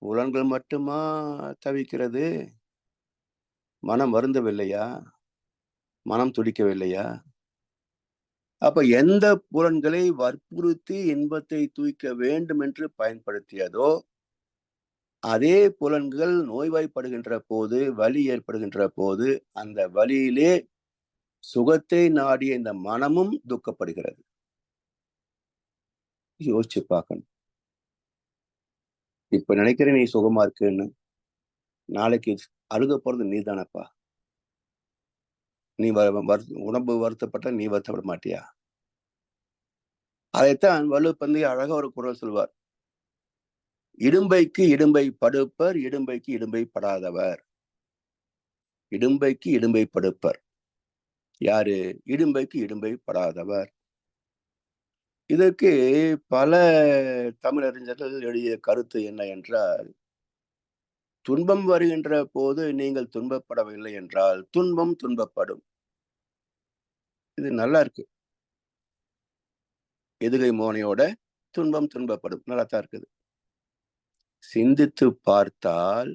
புலன்கள் மட்டுமா தவிக்கிறது? மனம் வருந்தவில்லையா? மனம் துடிக்கவில்லையா? அப்ப எந்த புலன்களை வற்புறுத்தி இன்பத்தை தூய்க்க வேண்டும் என்று பயன்படுத்தியதோ அதே புலன்கள் நோய்வாய்ப்படுகின்ற போது, வலி ஏற்படுகின்ற போது அந்த வலியிலே சுகத்தை நாடிய இந்த மனமும் துக்கப்படுகிறது. யோசிச்சு பார்க்கணும். இப்ப நினைக்கிற நீ சுகமா இருக்குன்னு, நாளைக்கு அழுக போறது நீ தானப்பா. நீ உடம்பு வருத்தப்பட்ட நீ வருத்தப்பட மாட்டியா? அதைத்தான் வள்ளுவப்பந்தி அழகா ஒரு குறள் சொல்வார். இடும்பைக்கு இடும்பை படுப்பர், இடும்பைக்கு இடும்பை படாதவர். இடும்பைக்கு இடும்பை படுப்பர் யாரு? இடும்பைக்கு இடும்பை படாதவர். இதற்கு பல தமிழறிஞர்கள் எழுதிய கருத்து என்ன என்றால், துன்பம் வருகின்ற போது நீங்கள் துன்பப்படவில்லை என்றால் துன்பம் துன்பப்படும். இது நல்லா இருக்கு. எதுகை மோனையோட துன்பம் துன்பப்படும். நல்லாத்தான் இருக்குது. சிந்தித்து பார்த்தால்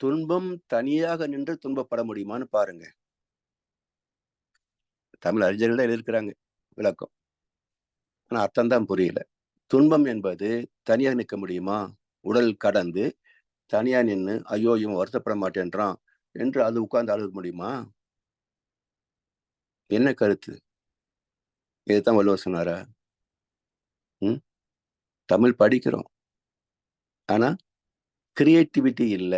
துன்பம் தனியாக நின்று துன்பப்பட முடியுமான்னு பாருங்க. தமிழ் அறிஞர்கள் தான் எழுதியிருக்கிறாங்க விளக்கம். ஆனா அர்த்தம் தான் புரியல. துன்பம் என்பது தனியா நிற்க முடியுமா? உடல் கடந்து தனியா நின்று ஐயோ இவன் வருத்தப்பட மாட்டேன்றான் என்று அது உட்கார்ந்து அழுக முடியுமா? என்ன கருத்து? இதுதான் வள்ளுவர் சொன்னாரா? தமிழ் படிக்கிறோம், ஆனா கிரியேட்டிவிட்டி இல்ல,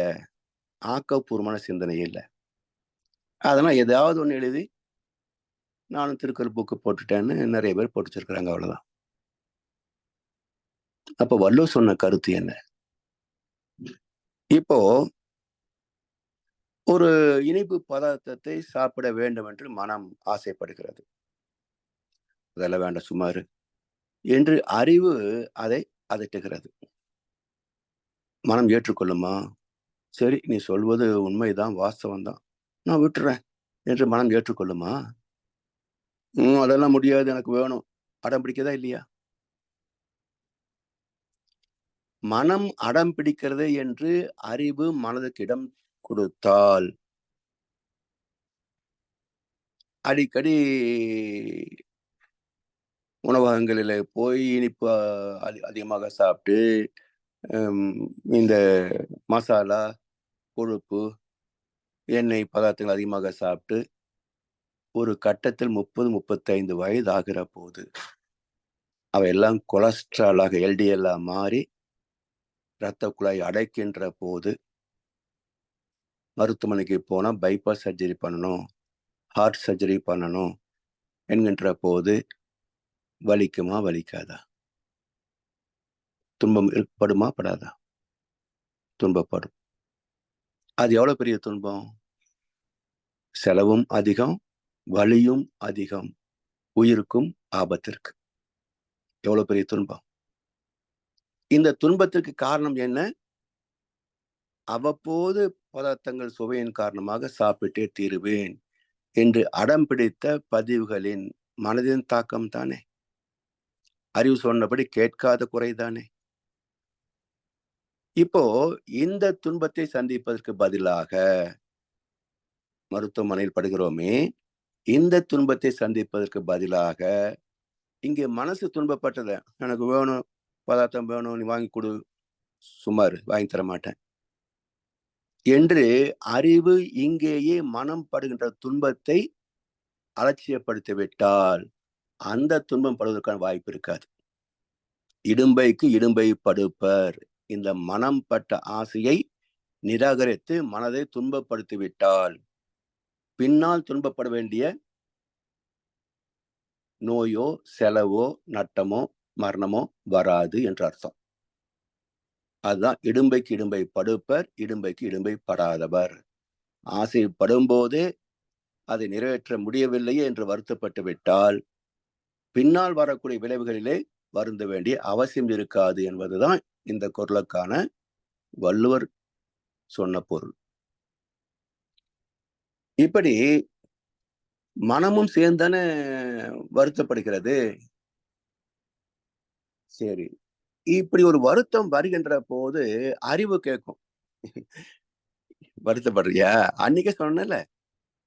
ஆக்கப்பூர்வமான சிந்தனை இல்லை. அதெல்லாம் ஏதாவது ஒண்ணு எழுதி நானும் திருக்குறள் புக்கு போட்டுட்டேன்னு நிறைய பேர் போட்டு வச்சிருக்கிறாங்க, அவ்வளவுதான். அப்ப வள்ளுவர் சொன்ன கருத்து என்ன? இப்போ ஒரு இனிப்பு பதார்த்தத்தை சாப்பிட வேண்டும் என்று மனம் ஆசைப்படுகிறது. அதெல்லாம் வேண்டாம், சுமாரு என்று அறிவு அதை அதட்டுகிறது. மனம் ஏற்றுக்கொள்ளுமா? சரி, நீ சொல்வது உண்மைதான், வாஸ்தவம் தான், நான் விட்டுறேன் என்று மனம் ஏற்றுக்கொள்ளுமா? அதெல்லாம் முடியாது, எனக்கு வேணும், அடம் பிடிக்கதா இல்லையா? மனம் அடம் பிடிக்கிறது என்று அறிவு மனதுக்கு இடம் கொடுத்தால், அடிக்கடி உணவகங்களில் போய் இனிப்பு அதிகமாக சாப்பிட்டு, இந்த மசாலா, கொழுப்பு, எண்ணெய் பதார்த்தங்கள் அதிகமாக சாப்பிட்டு ஒரு கட்டத்தில் 30-35 வயது ஆகிற போது அவையெல்லாம் கொலஸ்ட்ராலாக எல்டிஎல்லா மாறி இரத்த குழாய் அடைக்கின்ற போது மருத்துவமனைக்கு போனா பைபாஸ் சர்ஜரி பண்ணணும், ஹார்ட் சர்ஜரி பண்ணணும் என்கின்ற போது வலிக்குமா, வலிக்காதா? துன்பம் ஏற்படுமா, படாதா? துன்பப்படும். அது எவ்வளவு பெரிய துன்பம்? செலவும் அதிகம், வலியும் அதிகம், உயிருக்கும் ஆபத்திற்கு. எவ்வளவு பெரிய துன்பம்! இந்த துன்பத்திற்கு காரணம் என்ன? அவ்வப்போது பதார்த்தங்கள் சுவையின் காரணமாக சாப்பிட்டே தீருவேன் என்று அடம் பிடித்த பதிவுகளின் மனதின் தாக்கம் தானே. அறிவு சொன்னபடி கேட்காத குறைதானே. இப்போ இந்த துன்பத்தை சந்திப்பதற்கு பதிலாக மருத்துவமனையில் படுகிறோமே, இந்த துன்பத்தை சந்திப்பதற்கு பதிலாக இங்கே மனசு துன்பப்பட்டத, எனக்கு வேணும், பதார்த்தம் வேணும், நீ வாங்கி கொடு, சுமார் வாங்கி தர மாட்டேன் என்று அறிவு இங்கேயே மனம் படுகின்ற துன்பத்தை அலட்சியப்படுத்தி விட்டால் அந்த துன்பம் படுவதற்கான வாய்ப்பு இருக்காது. இடும்பைக்கு இடும்பை படுப்பர். இந்த மனம் பட்ட ஆசையை நிராகரித்து மனதை துன்பப்படுத்தி விட்டால் பின்னால் துன்பப்பட வேண்டிய நோயோ, செலவோ, நட்டமோ, மரணமோ வராது என்று அர்த்தம். அதுதான் இடும்பைக்கு இடும்பை படுப்பர், இடும்பைக்கு இடும்பை படாதவர். ஆசைப்படும் போதே அதை நிறைவேற்ற முடியவில்லையே என்று வருத்தப்பட்டு விட்டால் பின்னால் வரக்கூடிய விளைவுகளிலே வருந்த வேண்டிய அவசியம் இருக்காது என்பதுதான் இந்த குறளுக்கான வள்ளுவர் சொன்ன பொருள். இப்படி மனமும் சேர்ந்தானே வருத்தப்படுகிறது. சரி, இப்படி ஒரு வருத்தம் வருகின்ற போது அறிவு கேட்கும், வருத்தப்படுறியா? அன்னைக்கே சொன்னல,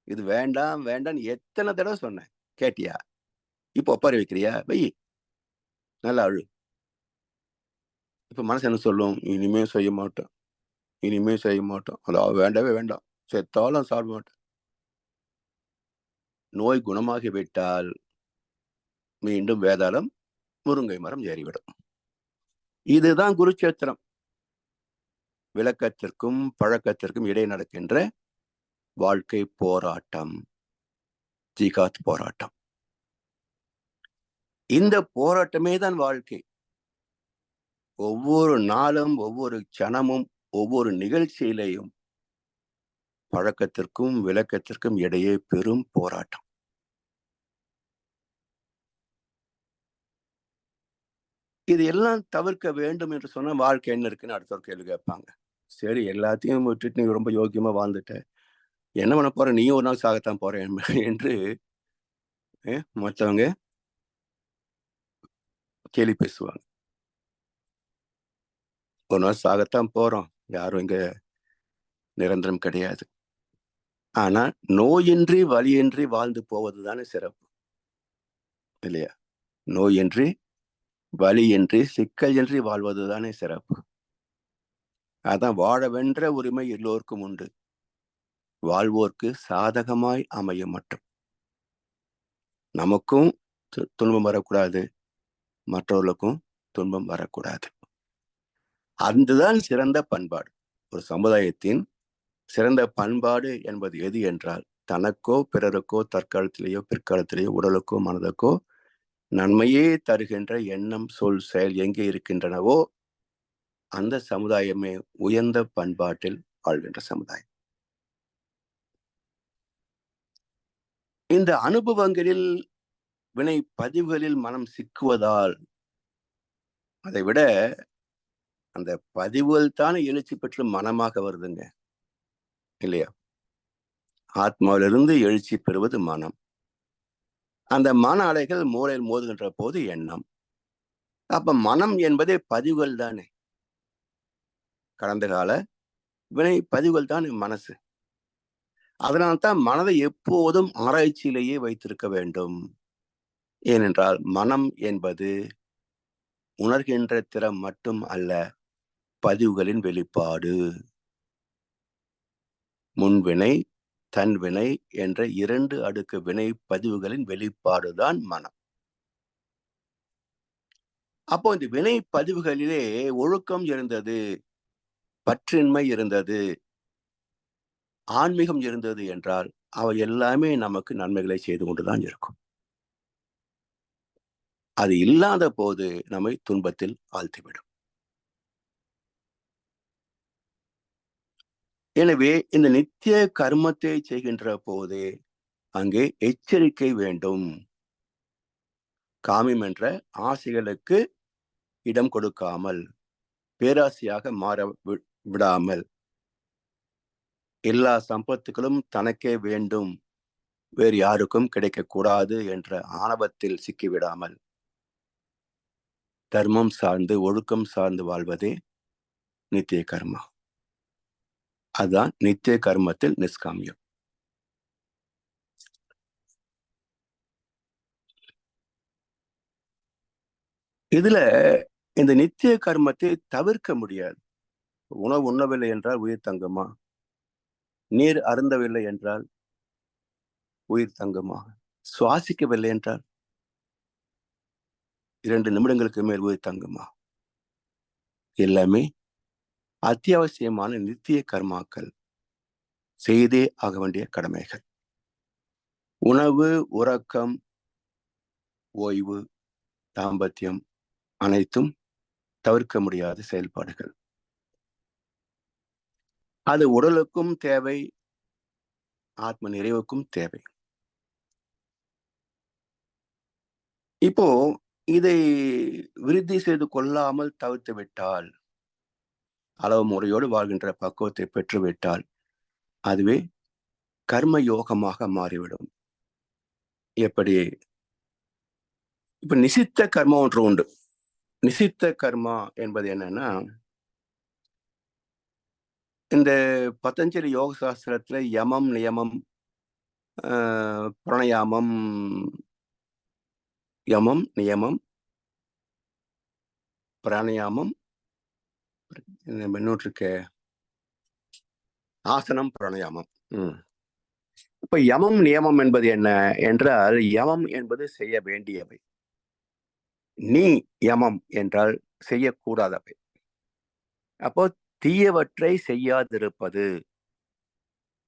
இது வேண்டாம் வேண்டாம் எத்தனை தடவை சொன்னேன், கேட்டியா? இப்ப ஒப்பாரி வைக்கிறியா? வை, நல்லா அழு. இப்ப மனசு என்ன சொல்லும்? இனிமே செய்ய மாட்டோம், இனிமே செய்ய மாட்டோம், அதாவது வேண்டவே வேண்டாம், செத்தாலும் சாப்பிட மாட்டேன். நோய் குணமாகிவிட்டால் மீண்டும் வேதாளம் முருங்கை மரம் ஏறிவிடும். இதுதான் குருட்சேத்திரம். விளக்கத்திற்கும் பழக்கத்திற்கும் இடையே நடக்கின்ற வாழ்க்கை போராட்டம், ஜிகாத் போராட்டம். இந்த போராட்டமே தான் வாழ்க்கை. ஒவ்வொரு நாளும், ஒவ்வொரு கணமும், ஒவ்வொரு நிகழ்ச்சியிலேயும் பழக்கத்திற்கும் விளக்கத்திற்கும் இடையே பெரும் போராட்டம். இது எல்லாம் தவிர்க்க வேண்டும் என்று சொன்னா வாழ்க்கை என்ன இருக்குன்னு அடுத்த ஒரு கேள்வி கேட்பாங்க. சரி, எல்லாத்தையும் விட்டுட்டு நீ ரொம்ப யோக்கியமா வாழ்ந்துட்ட, என்ன பண்ண போற, நீயும் ஒரு நாள் சாகத்தான் போற என்று மற்றவங்க கேலி பேசுவாங்க. ஒரு நாள் சாகத்தான் போறோம், யாரும் இங்க நிரந்தரம் கிடையாது. ஆனா நோயின்றி வலியின்றி வாழ்ந்து போவது தானே சிறப்பு, இல்லையா? நோயின்றி வலியின்றி சிக்கல் இன்றி வாழ்வது தானே சிறப்பு. அதான் வாழ வென்ற உரிமை எல்லோருக்கும் உண்டு, வாழ்வோர்க்கு சாதகமாய் அமையும் மட்டும். நமக்கும் துன்பம் வரக்கூடாது, மற்றவர்களுக்கும் துன்பம் வரக்கூடாது. அதுதான் சிறந்த பண்பாடு. ஒரு சமுதாயத்தின் சிறந்த பண்பாடு என்பது எது என்றால், தனக்கோ பிறருக்கோ தற்காலத்திலேயோ பிற்காலத்திலேயோ உடலுக்கோ மனதுக்கோ நன்மையே தருகின்ற எண்ணம் சொல் செயல் எங்கே இருக்கின்றனவோ அந்த சமுதாயமே உயர்ந்த பண்பாட்டில் வாழ்கின்ற சமுதாயம். இந்த அனுபவங்களில் வினை பதிவுகளில் மனம் சிக்குவதால் அதை விட அந்த பதிவுகள் தானே எழுச்சி பெற்று மனமாக வருதுங்க, இல்லையா? ஆத்மாவிலிருந்து எழுச்சி பெறுவது மனம். அந்த மன அலைகள் மூளையில் மோதுகின்ற போது எண்ணம். அப்ப மனம் என்பதே பதிவுகள் தானே. கடந்த கால வினை பதிவுகள் தான் மனசு. அதனால்தான் மனதை எப்போதும் ஆராய்ச்சியிலேயே வைத்திருக்க வேண்டும். ஏனென்றால் மனம் என்பது உணர்கின்ற திறம் மட்டும் அல்ல, பதிவுகளின் வெளிப்பாடு. முன்வினை தன்வினை என்ற 2 அடுக்கு வினை பதிவுகளின் வெளிப்பாடுதான் மனம். அப்போ இந்த வினை பதிவுகளிலே ஒழுக்கம் இருந்தது, பற்றின்மை இருந்தது, ஆன்மீகம் இருந்தது என்றால் அவை எல்லாமே நமக்கு நன்மைகளை செய்து கொண்டுதான் இருக்கும். அது இல்லாத போது நம்மை துன்பத்தில் ஆழ்த்திவிடும். எனவே இந்த நித்திய கர்மத்தை செய்கின்ற போதே அங்கே எச்சரிக்கை வேண்டும். காமியம் என்ற ஆசைகளுக்கு இடம் கொடுக்காமல், பேராசையாக மாற விடாமல், எல்லா சம்பத்துகளும் தனக்கே வேண்டும், வேறு யாருக்கும் கிடைக்கக்கூடாது என்ற ஆணவத்தில் சிக்கிவிடாமல், தர்மம் சார்ந்து ஒழுக்கம் சார்ந்து வாழ்வதே நித்திய கர்மா. அதுதான் நித்திய கர்மத்தில் நிஷ்காமியம். இதுல இந்த நித்திய கர்மத்தை தவிர்க்க முடியாது. உணவு உண்ணவில்லை என்றால் உயிர் தங்குமா? நீர் அருந்தவில்லை என்றால் உயிர் தங்குமா? சுவாசிக்கவில்லை என்றால் 2 நிமிடங்களுக்கு மேல் உயிர் தங்குமா? எல்லாமே அத்தியாவசியமான நித்திய கர்மாக்கள், செய்தே ஆக வேண்டிய கடமைகள். உணவு, உறக்கம், ஓய்வு, தாம்பத்தியம் அனைத்தும் தவிர்க்க முடியாத செயல்பாடுகள். அது உடலுக்கும் தேவை, ஆத்ம நிறைவுக்கும் தேவை. இப்போ இதை விருத்தி செய்து கொள்ளாமல் தவிர்த்து விட்டால், அளவு முறையோடு வாழ்கின்ற பக்குவத்தை பெற்றுவிட்டால் அதுவே கர்ம யோகமாக மாறிவிடும். எப்படி? இப்ப நிசித்த கர்மா ஒன்று உண்டு. நிசித்த கர்மா என்பது என்னன்னா, இந்த பதஞ்சலி யோக சாஸ்திரத்துல யமம் நியமம் பிரணயாமம், யமம் நியமம் பிராணயாமம், இன்னொருக்கு ஆசனம் பிராணயாமம். இப்ப யமம் நியமம் என்பது என்ன என்றால், யமம் என்பது செய்ய வேண்டியவை, நீ யமம் என்றால் செய்யக்கூடாதவை. அப்போ தீயவற்றை செய்யாதிருப்பது.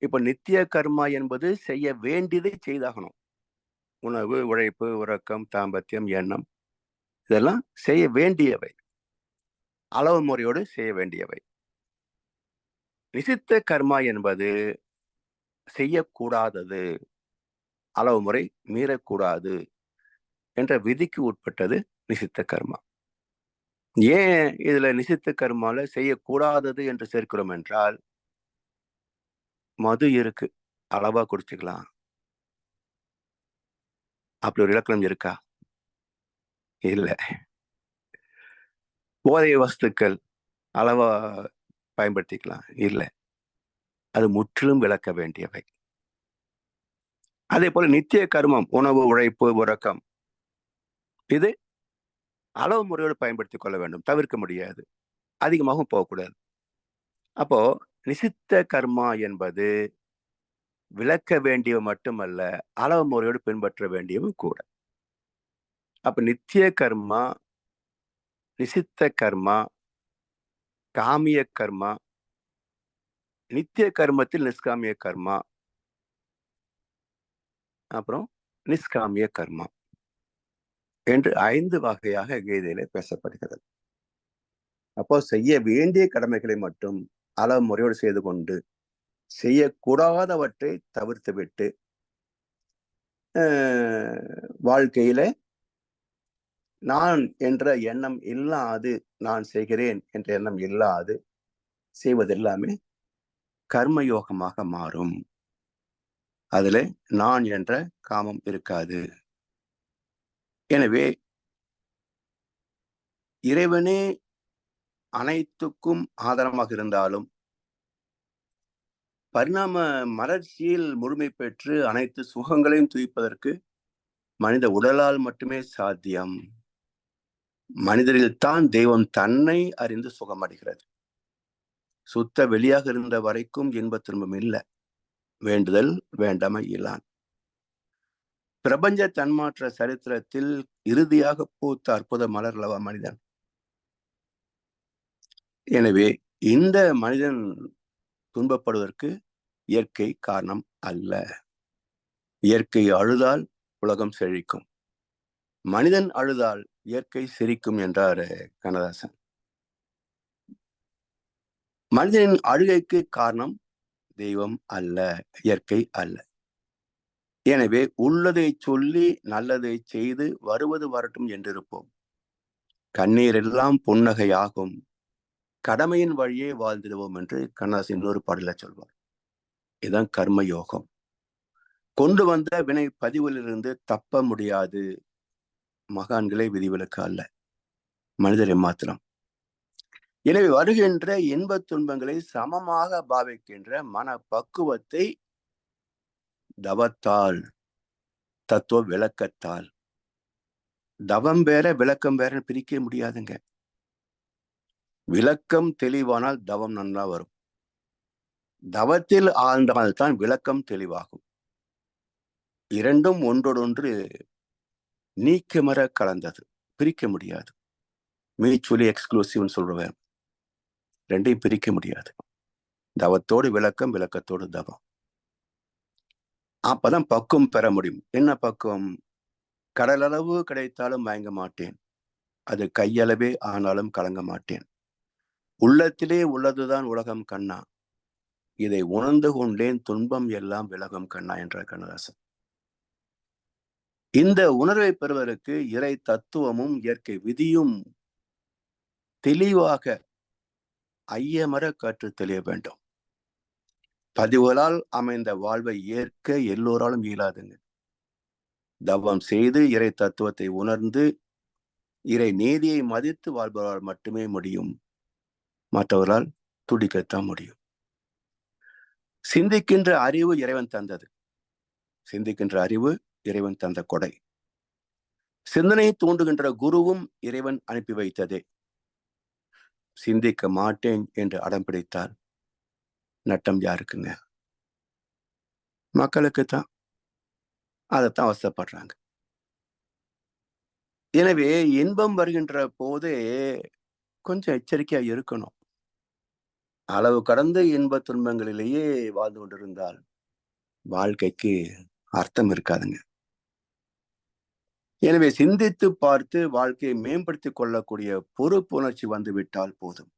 இப்ப நித்திய கர்மா என்பது செய்ய வேண்டியதை செய்தாகணும். உணவு, உழைப்பு, உறக்கம், தாம்பத்தியம், எண்ணம் இதெல்லாம் செய்ய வேண்டியவை, அளவு முறையோடு செய்ய வேண்டியவை. நிசித்த கர்மா என்பது செய்யக்கூடாதது, அளவு முறை மீறக்கூடாது என்ற விதிக்கு உட்பட்டது நிசித்த கர்மா. ஏன் இதுல நிசித்த கர்மால செய்யக்கூடாதது என்று சேர்க்கிறோம் என்றால், மது இருக்கு, அளவா குடிச்சுக்கலாம். அப்படி ஒரு இலக்கணம் இருக்கா? இல்ல. போதை வஸ்துக்கள் அளவா பயன்படுத்திக்கலாம், இல்லை. அது முற்றிலும் விளக்க வேண்டியவை. அதே போல நித்திய கர்மம், உணவு, உழைப்பு, உறக்கம், இது அளவு முறையோடு பயன்படுத்திக் கொள்ள வேண்டும், தவிர்க்க முடியாது, அதிகமாகவும் போகக்கூடாது. அப்போ நிசித்த கர்மா என்பது விளக்க வேண்டியவை மட்டுமல்ல, அளவு முறையோடு பின்பற்ற வேண்டியவும் கூட. அப்ப நித்திய கர்மா நிசித்த கர்மா, காமிய கர்மா, நித்திய கர்மத்தில் நிஷ்காமிய கர்மா, அப்புறம் நிஷ்காமிய கர்மா என்று 5 வகையாக கீதையிலே பேசப்படுகிறது. அப்போ செய்ய வேண்டிய கடமைகளை மட்டும் அளவு முறையோடு செய்து கொண்டு செய்யக்கூடாதவற்றை தவிர்த்து விட்டு வாழ்க்கையில நான் என்ற எண்ணம் இல்லாது, நான் செய்கிறேன் என்ற எண்ணம் இல்லாது செய்வதெல்லாமே கர்மயோகமாக மாறும். அதுல நான் என்ற காமம் இருக்காது. எனவே இறைவனே அனைத்துக்கும் ஆதாரமாக இருந்தாலும் பரிணாம மலர்ச்சியில் முழுமை பெற்று அனைத்து சுகங்களையும் துய்ப்பதற்கு மனித உடலால் மட்டுமே சாத்தியம். மனிதரில் தான் தெய்வம் தன்னை அறிந்து சுகமடைகிறது. சுத்த வெளியாக இருந்த வரைக்கும் இன்ப துன்பம் இல்லை. வேண்டுதல் வேண்டாமை இல்லான். பிரபஞ்ச தன்மாற்ற சரித்திரத்தில் இறுதியாக பூத்த அற்புத மலர்லவா மனிதன். எனவே இந்த மனிதன் துன்பப்படுவதற்கு இயற்கை காரணம் அல்ல. இயற்கை அழுதால் உலகம் செழிக்கும், மனிதன் அழுதால் இயற்கை சிரிக்கும் என்றார் கண்ணதாசன். மனிதனின் அழுகைக்கு காரணம் தெய்வம் அல்ல, இயற்கை அல்ல. எனவே உள்ளதை சொல்லி நல்லதை செய்து வருவது வரட்டும் என்றிருப்போம். கண்ணீர் எல்லாம் புன்னகையாகும், கடமையின் வழியே வாழ்ந்திடுவோம் என்று கண்ணதாசன் இன்னொரு பாடல சொல்வார். இதுதான் கர்ம யோகம். கொண்டு வந்த வினை பதிவிலிருந்து தப்ப முடியாது. மகான்களே விதிவிலக்கு அல்ல, மனிதரை மாத்திரம். எனவே வருகின்ற இன்ப துன்பங்களை சமமாக பாவிக்கின்ற மன பக்குவத்தை தவத்தால், தத்துவ விளக்கத்தால், தவம் வேற விளக்கம் வேற பிரிக்க முடியாதுங்க. விளக்கம் தெளிவானால் தவம் நன்னா வரும். தவத்தில் ஆழ்ந்தால்தான் விளக்கம் தெளிவாகும். இரண்டும் ஒன்றோடொன்று நீக்கமர கலந்தது, பிரிக்க முடியாது. மியூச்சுவலி எக்ஸ்க்ளூசிவ்னு சொல்றவன், ரெண்டையும் பிரிக்க முடியாது. தவத்தோடு விளக்கம், விளக்கத்தோடு தவம். அப்பதான் பக்குவம் பெற முடியும். என்ன பக்குவம்? கடலளவு கிடைத்தாலும் மயங்க மாட்டேன், அது கையளவே ஆனாலும் கலங்க மாட்டேன், உள்ளத்திலே உள்ளதுதான் உலகம் கண்ணா, இதை உணர்ந்து கொண்டேன் துன்பம் எல்லாம் விலகும் கண்ணா என்ற கண்ணதாசன். இந்த உணர்வை பெறுவதற்கு இறை தத்துவமும் இயற்கை விதியும் தெளிவாக ஐயமர கற்று தெளிய வேண்டும். பதிவுகளால் அமைந்த வாழ்வை ஏற்க எல்லோராலும் இயலாதுங்க. தவம் செய்து இறை தத்துவத்தை உணர்ந்து இறை நீதியை மதித்து வாழ்பவரால் மட்டுமே முடியும். மற்றவர்களால் துடிக்கத்தான் முடியும். சிந்திக்கின்ற அறிவு இறைவன் தந்தது. சிந்திக்கின்ற அறிவு இறைவன் தந்த கொடை. சிந்தனையை தூண்டுகின்ற குருவும் இறைவன் அனுப்பி வைத்ததே. சிந்திக்க மாட்டேன் என்று அடம் பிடித்தால் நட்டம் யாருக்குங்க? மக்களுக்குத்தான். அதைத்தான் அவசரப்படுறாங்க. எனவே இன்பம் வருகின்ற போதே கொஞ்சம் எச்சரிக்கையா இருக்கணும். அளவு கடந்த இன்ப துன்பங்களிலேயே வாழ்ந்து கொண்டிருந்தால் வாழ்க்கைக்கு அர்த்தம் இருக்காதுங்க. எனவே சிந்தித்து பார்த்து வாழ்க்கையை மேம்படுத்திக் கொள்ளக்கூடிய பொறுப்புணர்ச்சி வந்துவிட்டால் போதும்.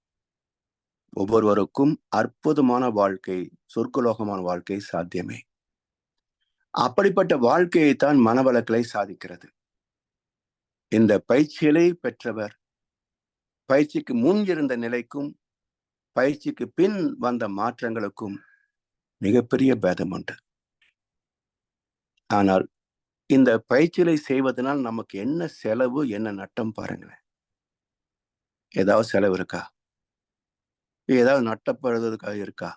ஒவ்வொருவருக்கும் அற்புதமான வாழ்க்கை, சொர்க்கலோகமான வாழ்க்கை சாத்தியமே. அப்படிப்பட்ட வாழ்க்கையைத்தான் மனவளக்கலை சாதிக்கிறது. இந்த பயிற்சிகளை பெற்றவர் பயிற்சிக்கு முன் இருந்த நிலைக்கும் பயிற்சிக்கு பின் வந்த மாற்றங்களுக்கும் மிகப்பெரிய பேதம் உண்டு. ஆனால் இந்த பயிற்சிகளை செய்வதனால் நமக்கு என்ன செலவு, என்ன நட்டம் பாருங்களேன். ஏதாவது செலவு இருக்கா? ஏதாவது நட்டப்படுவதற்காக இருக்கா?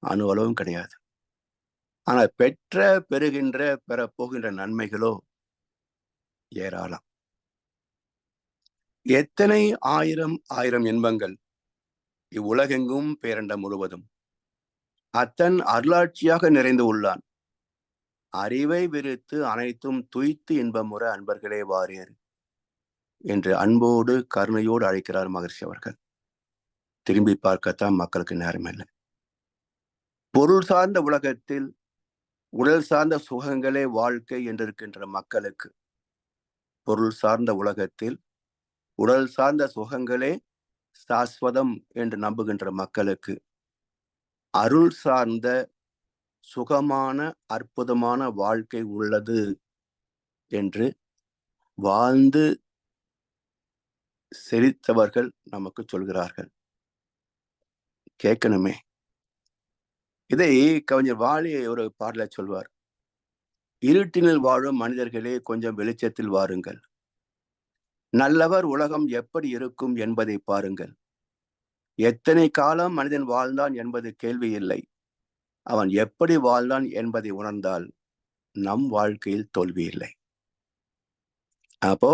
அணுவளவும் கிடையாது. ஆனால் பெறுகின்ற பெறப்போகின்ற நன்மைகளோ ஏராளம். எத்தனை ஆயிரம் ஆயிரம் இன்பங்கள் இவ்வுலகெங்கும் பேரண்டம் முழுவதும் அத்தன் அருளாட்சியாக நிறைந்து உள்ளான். அறிவை விரித்து அனைத்தும் துய்த்து இன்பமுற அன்பர்களே வாரியர் என்று அன்போடு கருணையோடு அழைக்கிறார் மகர்ஷி அவர்கள். திரும்பி பார்க்கத்தான் மக்களுக்கு நேரம் இல்லை. பொருள் சார்ந்த உலகத்தில் உடல் சார்ந்த சுகங்களே வாழ்க்கை என்றிருக்கின்ற மக்களுக்கு, பொருள் சார்ந்த உலகத்தில் உடல் சார்ந்த சுகங்களே சாஸ்வதம் என்று நம்புகின்ற மக்களுக்கு அருள் சார்ந்த சுகமான அற்புதமான வாழ்க்கை உள்ளது என்று வாழ்ந்து செழித்தவர்கள் நமக்கு சொல்கிறார்கள். கேட்கணுமே. இதை கவிஞர் வாலி ஒரு பாடல சொல்வார். இருட்டினில் வாழும் மனிதர்களே கொஞ்சம் வெளிச்சத்தில் வாருங்கள். நல்லவர் உலகம் எப்படி இருக்கும் என்பதை பாருங்கள். எத்தனை காலம் மனிதன் வாழ்ந்தான் என்பது கேள்வி இல்லை. அவன் எப்படி வாழ்ந்தான் என்பதை உணர்ந்தால் நம் வாழ்க்கையில் தோல்வி இல்லை. அப்போ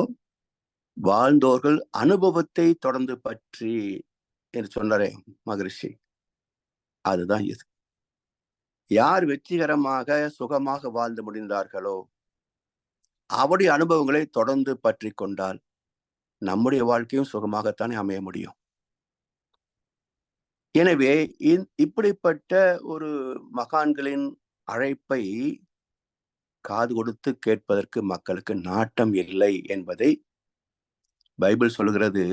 வாழ்ந்தோர்கள் அனுபவத்தை தொடர்ந்து பற்றி என்று சொன்னாரே மகரிஷி, அதுதான் இது. யார் வெற்றிகரமாக சுகமாக வாழ்ந்து முடிந்தார்களோ அவருடைய அனுபவங்களை தொடர்ந்து பற்றி கொண்டால் நம்முடைய வாழ்க்கையும் சுகமாகத்தானே அமைய முடியும். எனவே இப்படிப்பட்ட ஒரு மகான்களின் அழைப்பை காது கொடுத்து கேட்பதற்கு மக்களுக்கு நாட்டம் இல்லை என்பதை பைபிள் சொல்கிறது.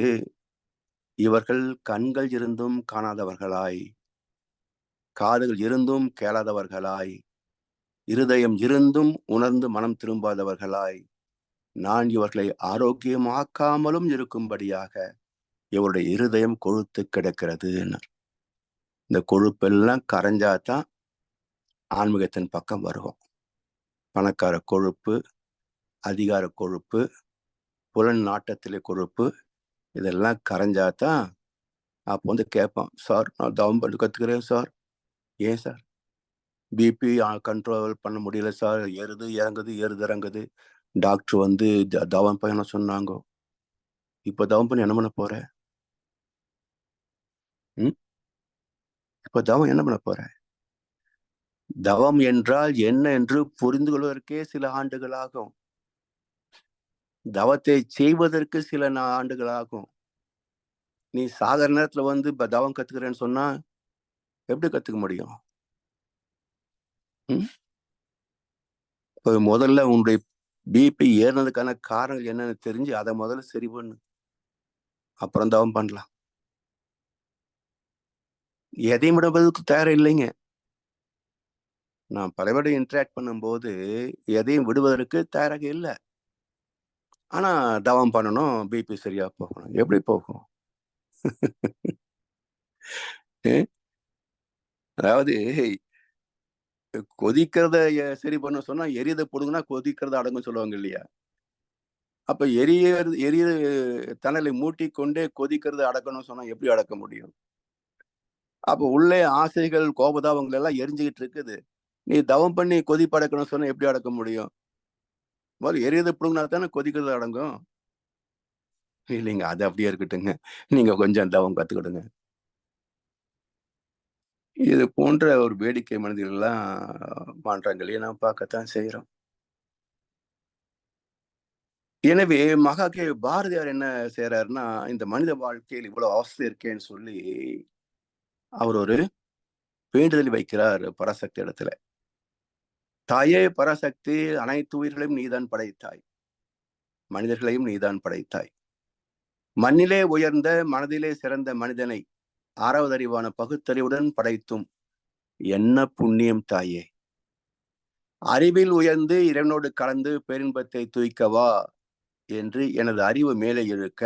இவர்கள் கண்கள் இருந்தும் காணாதவர்களாய், காதுகள் இருந்தும் கேளாதவர்களாய், இருதயம் இருந்தும் உணர்ந்து மனம் திரும்பாதவர்களாய், நான் இவர்களை ஆரோக்கியமாக்காமலும் இருக்கும்படியாக இவருடைய இருதயம் கொழுத்து கிடக்கிறது. இந்த கொழுப்பெல்லாம் கரைஞ்சாதான் ஆன்மீகத்தின் பக்கம் வருவோம். பணக்கார கொழுப்பு, அதிகார கொழுப்பு, புலன் நாட்டத்திலே கொழுப்பு, இதெல்லாம் கரைஞ்சாதான் அப்போ கேட்பான், சார் நான் தவம் பண்ணி கற்றுக்கிறேன் சார். ஏன் சார்? பிபி கண்ட்ரோல் பண்ண முடியல சார், ஏறுது இறங்குது ஏறுது இறங்குது. டாக்டர் தவம் பண்ண சொன்னாங்க. இப்போ தவம் பண்ணி என்ன பண்ண போற? இப்போ தவம் என்ன பண்ண போற? தவம் என்றால் என்ன என்று புரிந்து கொள்வதற்கே சில ஆண்டுகள் ஆகும். தவத்தை செய்வதற்கு சில ஆண்டுகள் ஆகும். நீ சாகர நேரத்துல இப்ப தவம் கத்துக்கிறேன்னு சொன்னா எப்படி கத்துக்க முடியும்? முதல்ல உன்னுடைய பிபி ஏறினதுக்கான காரணங்கள் என்னன்னு தெரிஞ்சு அதை முதல்ல சரி பண்ணு, அப்புறம் தவம் பண்ணலாம். எதையும் விடுவதற்கு தயார் இல்லைங்க. நான் பலவரை இன்டராக்ட் பண்ணும்போது எதையும் விடுவதற்கு தயாராக இல்லை. ஆனா தவம் பண்ணணும், பிபி சரியா போகணும். எப்படி போகும்? அதாவது கொதிக்கிறத சரி பண்ண சொன்னா எரியதை போடுங்கன்னா கொதிக்கிறத அடங்கும் சொல்லுவாங்க இல்லையா? அப்ப எரிய தணலை மூட்டி கொண்டே கொதிக்கிறது அடக்கணும்னு சொன்னா எப்படி அடக்க முடியும்? அப்ப உள்ளே ஆசைகள் கோபதாபங்கள் எல்லாம் எரிஞ்சுக்கிட்டு இருக்குது. நீ தவம் பண்ணி கொதிப்பு அடக்கணும்னு சொன்னா எப்படி அடக்க முடியும்? முதல்ல எரியதை பிடுங்கினா தானே கொதிக்கிறது அடங்கும். இல்லைங்க, அது அப்படியே இருக்கட்டுங்க. நீங்க கொஞ்சம் தவம் கத்துக்கிடுங்க. இது போன்ற ஒரு வேடிக்கை மனிதர்கள் எல்லாம் மாற்றங்களையும் நாம் பார்க்கத்தான் செய்யறோம். எனவே மகாகவி பாரதியார் என்ன செய்யறாருன்னா, இந்த மனித வாழ்க்கையில் இவ்வளவு அவஸ்தை இருக்கேன்னு சொல்லி அவர் ஒரு வேண்டுதல் வைக்கிறார் பராசக்தி இடத்துல. தாயே பராசக்தி, அனைத்து உயிர்களையும் நீதான் படைத்தாய், மனிதர்களையும் நீதான் படைத்தாய். மண்ணிலே உயர்ந்த மனதிலே சிறந்த மனிதனை ஆறாவது அறிவான பகுத்தறிவுடன் படைத்தும் என்ன புண்ணியம் தாயே. அறிவில் உயர்ந்து இறைவனோடு கலந்து பேரின்பத்தை தூய்க்கவா என்று எனது அறிவு மேலே இழுக்க,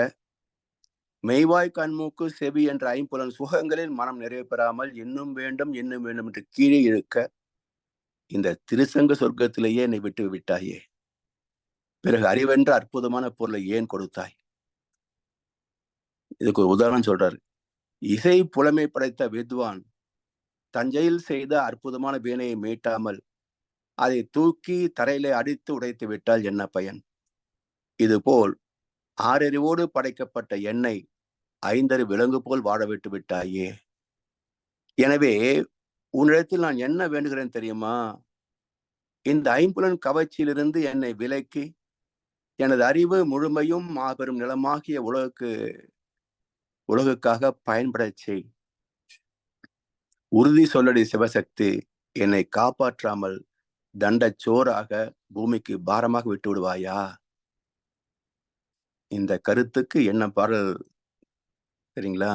மெய்வாய் கண்மூக்கு செவி என்ற ஐம்புலன் சுகங்களில் மனம் நிறைவு பெறாமல் இன்னும் வேண்டும் இன்னும் வேண்டும் என்று கீழே இழுக்க, இந்த திருசங்க சொர்க்கத்திலேயே என்னை விட்டு விட்டாயே. பிறகு அறிவென்ற அற்புதமான பொருளை ஏன் கொடுத்தாய்? இதுக்கு ஒரு உதாரணம் சொல்றாரு. இசை புலமை படைத்த வித்வான் தஞ்சையில் செய்த அற்புதமான வீணையை மீட்டாமல் அதை தூக்கி தரையிலே அடித்து உடைத்து விட்டால் என்ன பயன்? இதுபோல் ஆறறிவோடு படைக்கப்பட்ட என்னை ஐந்தறி விலங்கு போல் வாழ விட்டு விட்டாயே. எனவே உன்னிடத்தில் நான் என்ன வேண்டுகிறேன் தெரியுமா? இந்த ஐம்புலன் கவர்ச்சியிலிருந்து என்னை விலக்கி எனது அறிவு முழுமையும் மாபெரும் நிலமாகிய உலகுக்காக பயன்படச் செய். உறுதி சொல்லடி சிவசக்தி, என்னை காப்பாற்றாமல் தண்டச்சோறாக பூமிக்கு பாரமாக விட்டு விடுவாயா? இந்த கருத்துக்கு என்ன பாடல் சரிங்களா?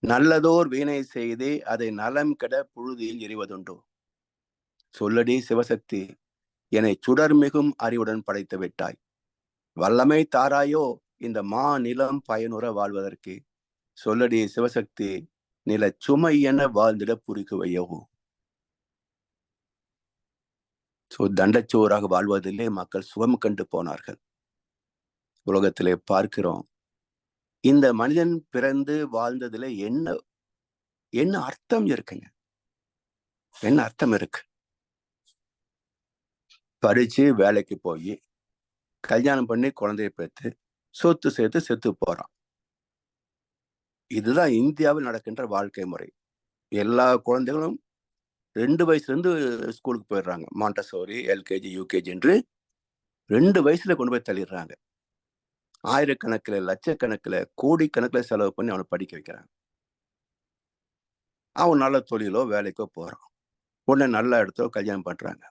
நல்லதோர் வீணை செய்தே அதை நலம் கெட புழுதியில் எறிவதுண்டோ. சொல்லடி சிவசக்தி, என்னை சுடர் மிகும் அறிவுடன் படைத்து விட்டாய். வல்லமை தாராயோ இந்த நிலம் பயனுற வாழ்வதற்கு. சொல்லடி சிவசக்தி, நில சுமை என வாழ்ந்திட புரிக்குவையோ. தண்டச்சோறாக வாழ்வதிலே மக்கள் சுகம் கண்டு போனார்கள். உலகத்திலே பார்க்கிறோம், இந்த மனிதன் பிறந்து வாழ்ந்ததுல என்ன அர்த்தம் இருக்குங்க? என்ன அர்த்தம் இருக்கு? படிச்சு வேலைக்கு போய் கல்யாணம் பண்ணி குழந்தைய பெற்று சொத்து சேர்த்து செத்து போறான். இதுதான் இந்தியாவில் நடக்கின்ற வாழ்க்கை முறை. எல்லா குழந்தைகளும் 2 வயசுல இருந்து ஸ்கூலுக்கு போயிடுறாங்க. மாண்டசோரி, எல்கேஜி, யூகேஜி என்று 2 வயசுல கொண்டு போய் தள்ளிடுறாங்க. ஆயிரக்கணக்கில், லட்சக்கணக்கில், கோடிக்கணக்கில் செலவு பண்ணி அவனை படிக்க வைக்கிறாங்க. அவன் நல்ல தொழிலோ வேலைக்கோ போறான். உடனே நல்ல இடத்துல கல்யாணம் பண்றாங்க.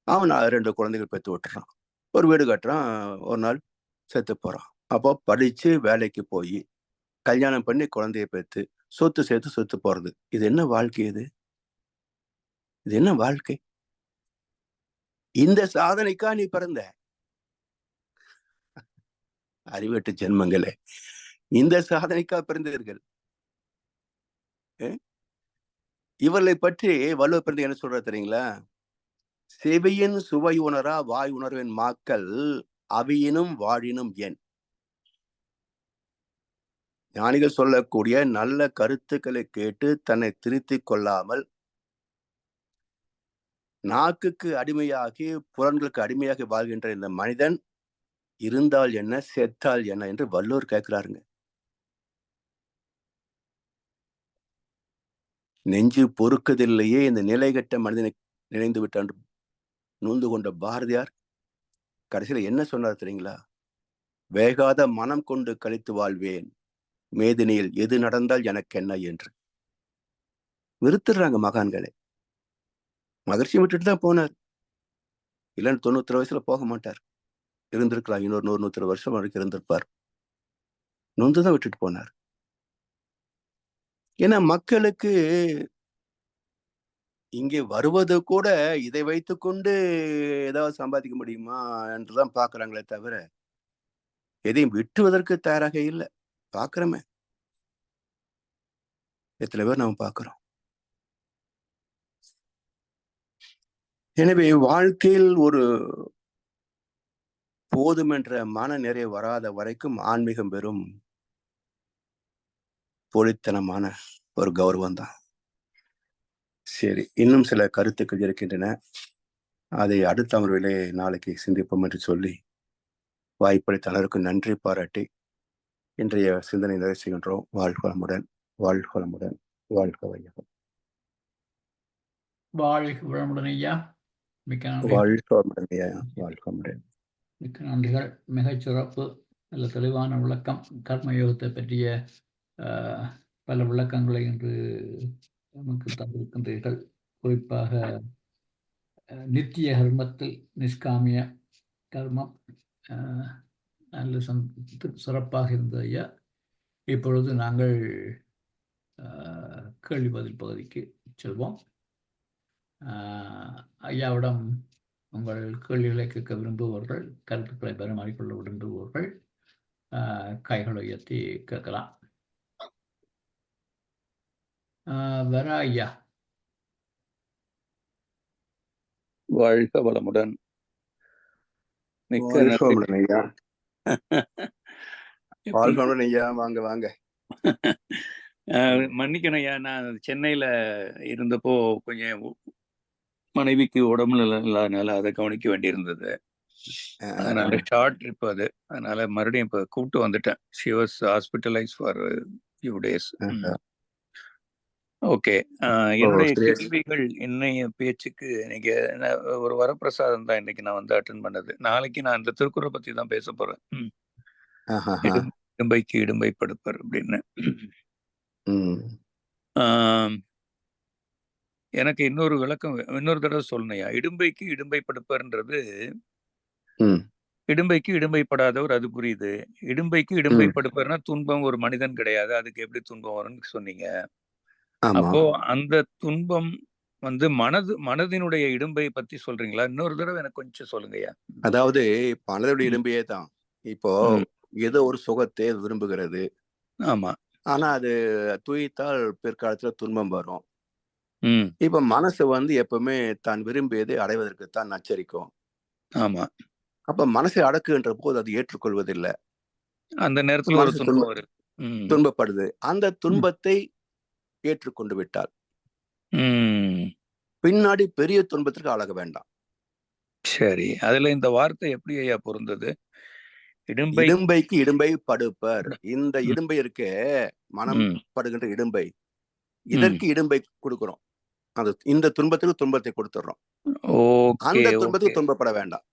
அவன் 2 குழந்தைகள் பெற்று விட்டுறான். ஒரு வீடு கட்டுறான். ஒரு நாள் செத்து போறான். அப்போ படிச்சு வேலைக்கு போய் கல்யாணம் பண்ணி குழந்தைய பெற்று சொத்து சேர்த்து சொத்து போறது, இது என்ன வாழ்க்கை? இது என்ன வாழ்க்கை? இந்த சாதனைக்கா நீ பிறந்த? அறிவெட்டு ஜென்மங்களே, இந்த சாதனைக்கா பிறந்தீர்கள்? இவர்களை பற்றி வள்ளுவர் பிறந்து என்ன சொல்ற தெரியுங்களா? செவியின் சுவை உணரா வாய் உணர்வின் மாக்கள் அவியினும் வாழினும் என். ஞானிகள் சொல்லக்கூடிய நல்ல கருத்துக்களை கேட்டு தன்னை திருத்திக் கொள்ளாமல் நாக்குக்கு அடிமையாகி புலன்களுக்கு அடிமையாகி வாழ்கின்ற இந்த மனிதன் இருந்தால் என்ன, செத்தால் என்ன என்று வள்ளுவர் கேட்கிறாருங்க. நெஞ்சு பொறுக்கதில்லையே இந்த நிலைகட்ட மனிதனை நினைந்து விட்டான் நூந்து கொண்ட பாரதியார் கடைசியில என்ன சொன்னார் தெரியுங்களா? வேகாத மனம் கொண்டு கழித்து வாழ்வேன், மேதினியில் எது நடந்தால் எனக்கு என்ன என்று. வெறுத்துடுறாங்க மகான்களை. மகிழ்ச்சி விட்டுட்டு தான் போனார். இல்லைன்னு 90 வயசுல போக மாட்டார். இருந்திருக்கலாம், இன்னொரு 100-120 வருஷம் வரைக்கும் இருந்திருப்பார். நொந்துதான் விட்டுட்டு போனார். ஏன்னா மக்களுக்கு இங்கே வருவது கூட இதை வைத்துக்கொண்டு ஏதாவது சம்பாதிக்க முடியுமா என்றுதான் பாக்குறாங்களே தவிர எதையும் விட்டுவதற்கு தயாராக இல்லை. பாக்குறோமே, எத்தனை பேர் நாம் பார்க்கிறோம். எனவே வாழ்க்கையில் ஒரு போதும் என்ற மன நிறைவு வராத வரைக்கும் ஆன்மீகம் பெறும் போலித்தனமான ஒரு கௌரவம் தான். சரி, இன்னும் சில கருத்துக்கள் இருக்கின்றன. அதை அடுத்த அமர்விலே நாளைக்கு சிந்திப்போம் என்று சொல்லி வாய்ப்பளித்தனருக்கு நன்றி பாராட்டி இன்றைய சிந்தனை நிறைவு செய்கின்றோம். வாழ்க வளமுடன், வாழ்க வளமுடன், வாழ்க வையகம். வாழ்க வளமுடன் ஐயா. மிக்க நன்றி. வாழ்க வளமுடன் ஐயா, வாழ்க வளமுடன். மிக்க நன்றிகள். மிகச் சிறப்பு, நல்ல தெளிவான விளக்கம். கர்மயோகத்தை பற்றிய பல விளக்கங்களை இன்று நமக்கு தந்திருக்கின்றீர்கள். குறிப்பாக நித்திய கர்மத்தில் நிஷ்காமிய கர்மம் நல்ல சிறப்பாக இருந்தது ஐயா. இப்பொழுது நாங்கள் கேள்வி பதில் பகுதிக்கு செல்வோம். ஐயாவிடம் உங்கள் கேள்விகளை கேட்க விரும்புபவர்கள், கருத்துக்களை பரிமாறிக்கொள்ள விரும்புபவர்கள் கைகளை உயர்த்தி கேட்கலாம். வேற ஐயா. வாழ்க வளமுடன். ஐயா. வாங்க வாங்க. மன்னிக்கணும் ஐயா, நான் சென்னையில இருந்தப்போ கொஞ்சம் மனைவிக்கு உடம்பு இல்லாதனால அதை கவனிக்க வேண்டியிருந்தது. அதனால ஷார்ட் ட்ரிப் அது. அதனால மறுபடியும் இப்ப கூப்பிட்டு வந்துட்டேன். She was hospitalise for few days. Okay. என்னுடைய கேள்விகள் இன்னைய பேச்சுக்கு நீங்க ஒரு வரப்பிரசாதம் தான் இன்னைக்கு நான் வந்து அட்டென்ட் பண்ணது. நாளைக்கு நான் இந்த திருக்குறளை பத்தி தான் பேச போறேன். இடும்பைக்கு இடும்பை படுப்பர் அப்படின்னு. எனக்கு இன்னொரு விளக்கம் இன்னொரு தடவை சொல்லணையா? இடும்பைக்கு இடும்பை படுப்பர்ன்றது இடும்பைக்கு இடும்பைப்படாதவர், அது புரியுது. இடும்பைக்கு இடும்பை படுப்பர்னா துன்பம் ஒரு மனிதன் கிடையாது, அதுக்கு எப்படி துன்பம் வரும்னு சொன்னீங்க. அப்போ அந்த துன்பம் வந்து மனதினுடைய இடும்பை பத்தி சொல்றீங்களா? இன்னொரு தடவை எனக்கு கொஞ்சம் சொல்லுங்கய்யா. அதாவது மனதுடைய இடும்பையே தான். இப்போ ஏதோ ஒரு சுகத்தை விரும்புகிறது. ஆமா. ஆனா அது தூய்த்தால் பிற்காலத்துல துன்பம் வரும். இப்ப மனசு வந்து எப்பவுமே தான் விரும்பியதை அடைவதற்கு தான் நச்சரிக்கும். ஆமா. அப்ப மனசை அடக்குகின்ற போது அது ஏற்றுக்கொள்வதில்லை. அந்த நேரத்துல ஒரு துன்பம் வருது. துன்பப்படுது. அந்த துன்பத்தை ஏற்றுக்கொண்டு விட்டால் பின்னாடி பெரிய துன்பத்திற்கு ஆளாக வேண்டாம். சரி, அதுல இந்த வார்த்தை எப்படி ஐயா பொருந்தது? இடும்பைக்கு இடும்பை படுப்பர். இந்த இடும்பை இருக்கே, மனம் படுகின்ற இடும்பை, இதற்கு இடும்பை கொடுக்கிறோம். அது இந்த துன்பத்துக்கு துன்பத்தை கொடுத்துடுறோம். அந்த துன்பத்துக்கு துன்பப்பட வேண்டாம்.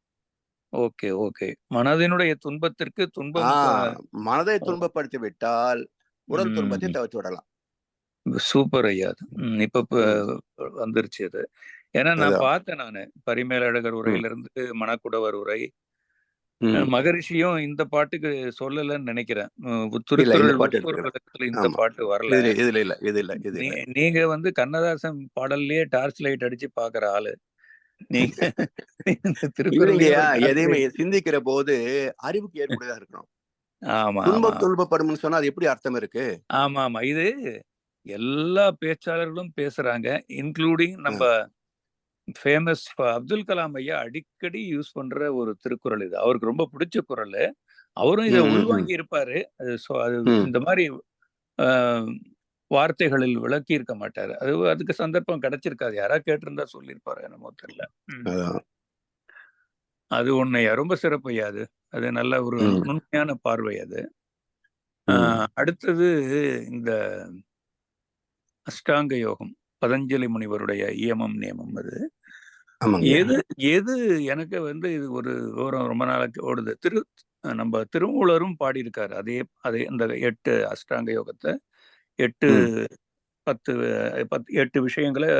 Okay okay. மனதினுடைய துன்பத்திற்கு துன்பம். மனதை துன்பப்படுத்தி விட்டால் உடல் துன்பத்தை தவிர்த்து விடலாம். சூப்பர் ஐயா. இப்ப வந்துருச்சு அது. ஏன்னா நான் பார்த்தேன், நானு பரிமேலழகர் உரையிலிருந்து மணக்குடவர் உரை, மகரிஷியும் இந்த பாட்டுக்கு சொல்லலன்னு நினைக்கிறேன். இந்த பாட்டு வரல. நீங்க வந்து கண்ணதாசன் பாடல்லையே டார்ச் லைட் அடிச்சு பாக்குற ஆளு நீங்க. எதையுமே சிந்திக்கிற போது அறிவுக்கு ஏற்புடையதா இருக்கணும். ஆமா, துன்பப்படும் சொன்னா அது எப்படி அர்த்தம் இருக்கு? ஆமா ஆமா. இது எல்லா பேச்சாளர்களும் பேசுறாங்க, இன்க்ளூடிங் நம்ம ஃபேமஸ் அப்துல் கலாம் ஐயா அடிக்கடி யூஸ் பண்ற ஒரு திருக்குறள் இது. அவருக்கு ரொம்ப பிடிச்ச குறள். அவரும் இதை உள்வாங்கி இருப்பாரு. இந்த மாதிரி வார்த்தைகளில் விளக்கி இருக்க மாட்டாரு. அதுக்கு சந்தர்ப்பம் கிடைச்சிருக்காது. யாராவது கேட்டிருந்தா சொல்லியிருப்பாரு, என்னமோ தெரியல. அது ஒண்ணையா ரொம்ப சிறப்பையா. அது நல்ல ஒரு நுண்மையான பார்வை. அது அடுத்தது இந்த அஷ்டாங்க யோகம், பதஞ்சலி முனிவருடைய இயமம் நியமம். அது எது எனக்கு வந்து இது ஒரு விவரம் ரொம்ப நாளைக்கு ஓடுது. நம்ம திருமூலரும் பாடியிருக்காரு அதே இந்த 8 அஷ்டாங்க யோகத்தை 8 விஷயங்களை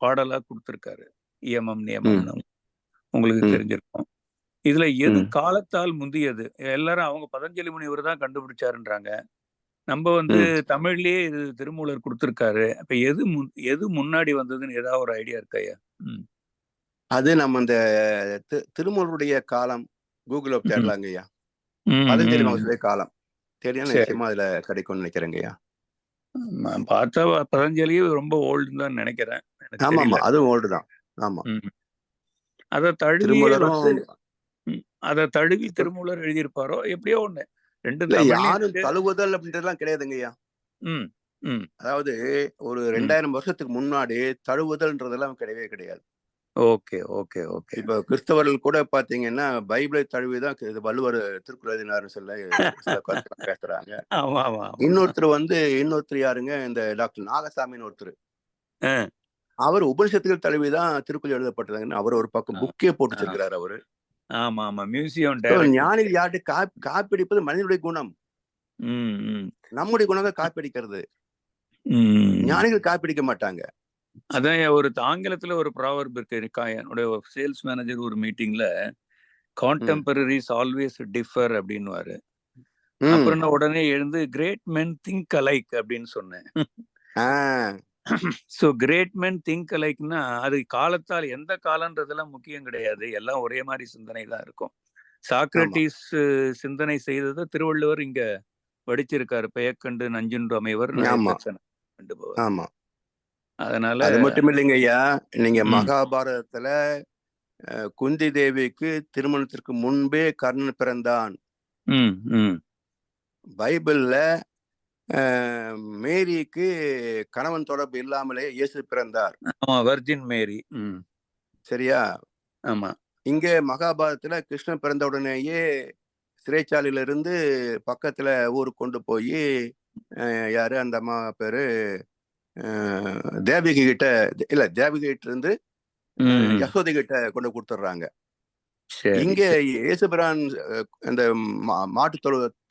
பாடலா கொடுத்திருக்காரு. இயமம் நியமம் உங்களுக்கு தெரிஞ்சிருக்கும். இதுல எது காலத்தால் முந்தியது? எல்லாரும் அவங்க பதஞ்சலி முனிவர் தான் கண்டுபிடிச்சாருன்றாங்க. நம்ம வந்து தமிழ்லயே இது திருமூலர் கொடுத்திருக்காரு. அப்ப எது முன்னாடி வந்ததுன்னு ஏதாவது ஒரு ஐடியா இருக்கையா? அது நம்ம இந்த திருமூலருடைய காலம் கூகுள்ல தேடலாங்க ஐயா. பதஞ்சலி மகர்ஷியுடைய காலம் தெரியும், நிச்சயமா அதுல கிடைக்கும்னு நினைக்கிறேங்கய்யா. பார்த்தா பதஞ்சலியும் ரொம்ப ஓல்டுன்னு தான் நினைக்கிறேன். ஆமா, அதுவும் ஓல்டு தான். ஆமா, அதை தழுவி திருமூலர் எழுதியிருப்பாரோ எப்படியோ ஒண்ணு. யாரும் தழுவுதல் அப்படின்றதுலாம் கிடையாதுங்கய்யா. அதாவது ஒரு 2000 வருஷத்துக்கு முன்னாடி தழுவுதல்ன்றதெல்லாம் கிடையவே கிடையாது. Okay okay okay. இப்ப கிறிஸ்தவர்கள் கூட பாத்தீங்கன்னா பைபிளை தழுவிதான் வள்ளுவர் திருக்குறள் எழுதினார்னு பேசுறாங்க. இன்னொருத்தர் யாருங்க, இந்த டாக்டர் நாகசாமின்னு ஒருத்தர், அவர் உபனிஷத்துகள் தழுவிதான் திருக்குறள் எழுதப்பட்டதுன்னு அவர் ஒரு பக்கம் புக்கே போட்டு வச்சிருக்கிறார் அவரு. ஆமா ஆமா, மியூசியம். ஞானிகள் யார்கிட்ட காப்பிடிப்பது மனிதனுடைய குணம். நம்முடைய குணங்கள் காப்பிடிக்கிறது. ஞானிகள் காப்பிடிக்க மாட்டாங்க. அதான் ஒரு ஆங்கிலத்துல ஒரு ப்ராவர்ப் இருக்கு. என்னுடைய சேல்ஸ் மேனேஜர் ஒரு மீட்டிங்ல கான்டெம்பரரிஸ் ஆல்வேஸ் டிஃபர் அப்படின்னுவாரு. அப்புறம் நான் உடனே எழுந்து கிரேட் மென் திங்க் அலைக் அப்படின்னு சொன்னேன். ஸோ கிரேட் மென் திங்க் அலைக்னா அது காலத்தால் எந்த காலன்றதெல்லாம் முக்கியம் கிடையாது, எல்லாம் ஒரே மாதிரி சிந்தனை தான் இருக்கும். சாக்ரட்டிஸ் சிந்தனை செய்ததை திருவள்ளுவர் இங்க வடிச்சிருக்காரு. பெயக்கண்டு நஞ்சுன்று அமைவர். அதனால அது மட்டும் இல்லைங்க ஐயா, நீங்க மகாபாரதத்துல குந்தி தேவிக்கு திருமணத்திற்கு முன்பே கர்ணன் பிறந்தான். பைபிள்ல மேரிக்கு கணவன் தொடர்பு இல்லாமலே இயேசு பிறந்தார். வர்ஜின் மேரி. சரியா? ஆமா. இங்க மகாபாரதத்துல கிருஷ்ணன் பிறந்த உடனேயே சிறைச்சாலையில இருந்து பக்கத்துல ஊருக்கு கொண்டு போய் யாரு அந்த அம்மா பேரு தேவகி கிட்ட இல்ல, தேவகி கிட்ட இருந்து ம். யசோதை கிட்ட கொண்டு கொடுத்துட்றாங்க. சரி, இங்க சரி. இயேசுபிரான் அந்த மாட்டு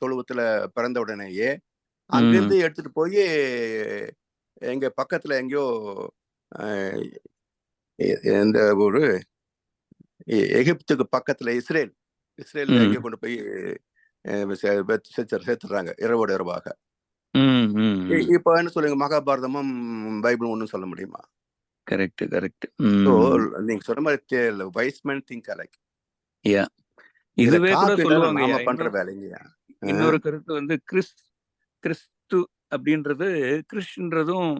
தொழுவத்துல பிறந்த உடனேயே ம். அங்கிருந்து எடுத்துட்டு போய் எங்க பக்கத்துல எங்கேயோ எந்த ஊரு, எகிப்துக்கு பக்கத்துல இஸ்ரேல்ல ம். எங்கேயோ கொண்டு போய் சேர்த்துடுறாங்க இரவோட இரவாக. ம். ம். ம். இப்ப என்ன சொல்லுங்க, மகாபாரதமும் பைபிளும் ஒன்றும் சொல்ல முடியுமா? Correct, correct. ஸோ ம். நீங்க சொன்ன மாதிரி வைஸ் மேன் திங்க் அலைக். யா. இதுல இதுவே கூட காப்பி தானே சொல்லுவாங்க. நாம பண்ற வேலைங்கய்யா. இன்னொரு கருத்து வந்து கிறிஸ்து அப்படின்றது, கிறிஸ்ன்றதும்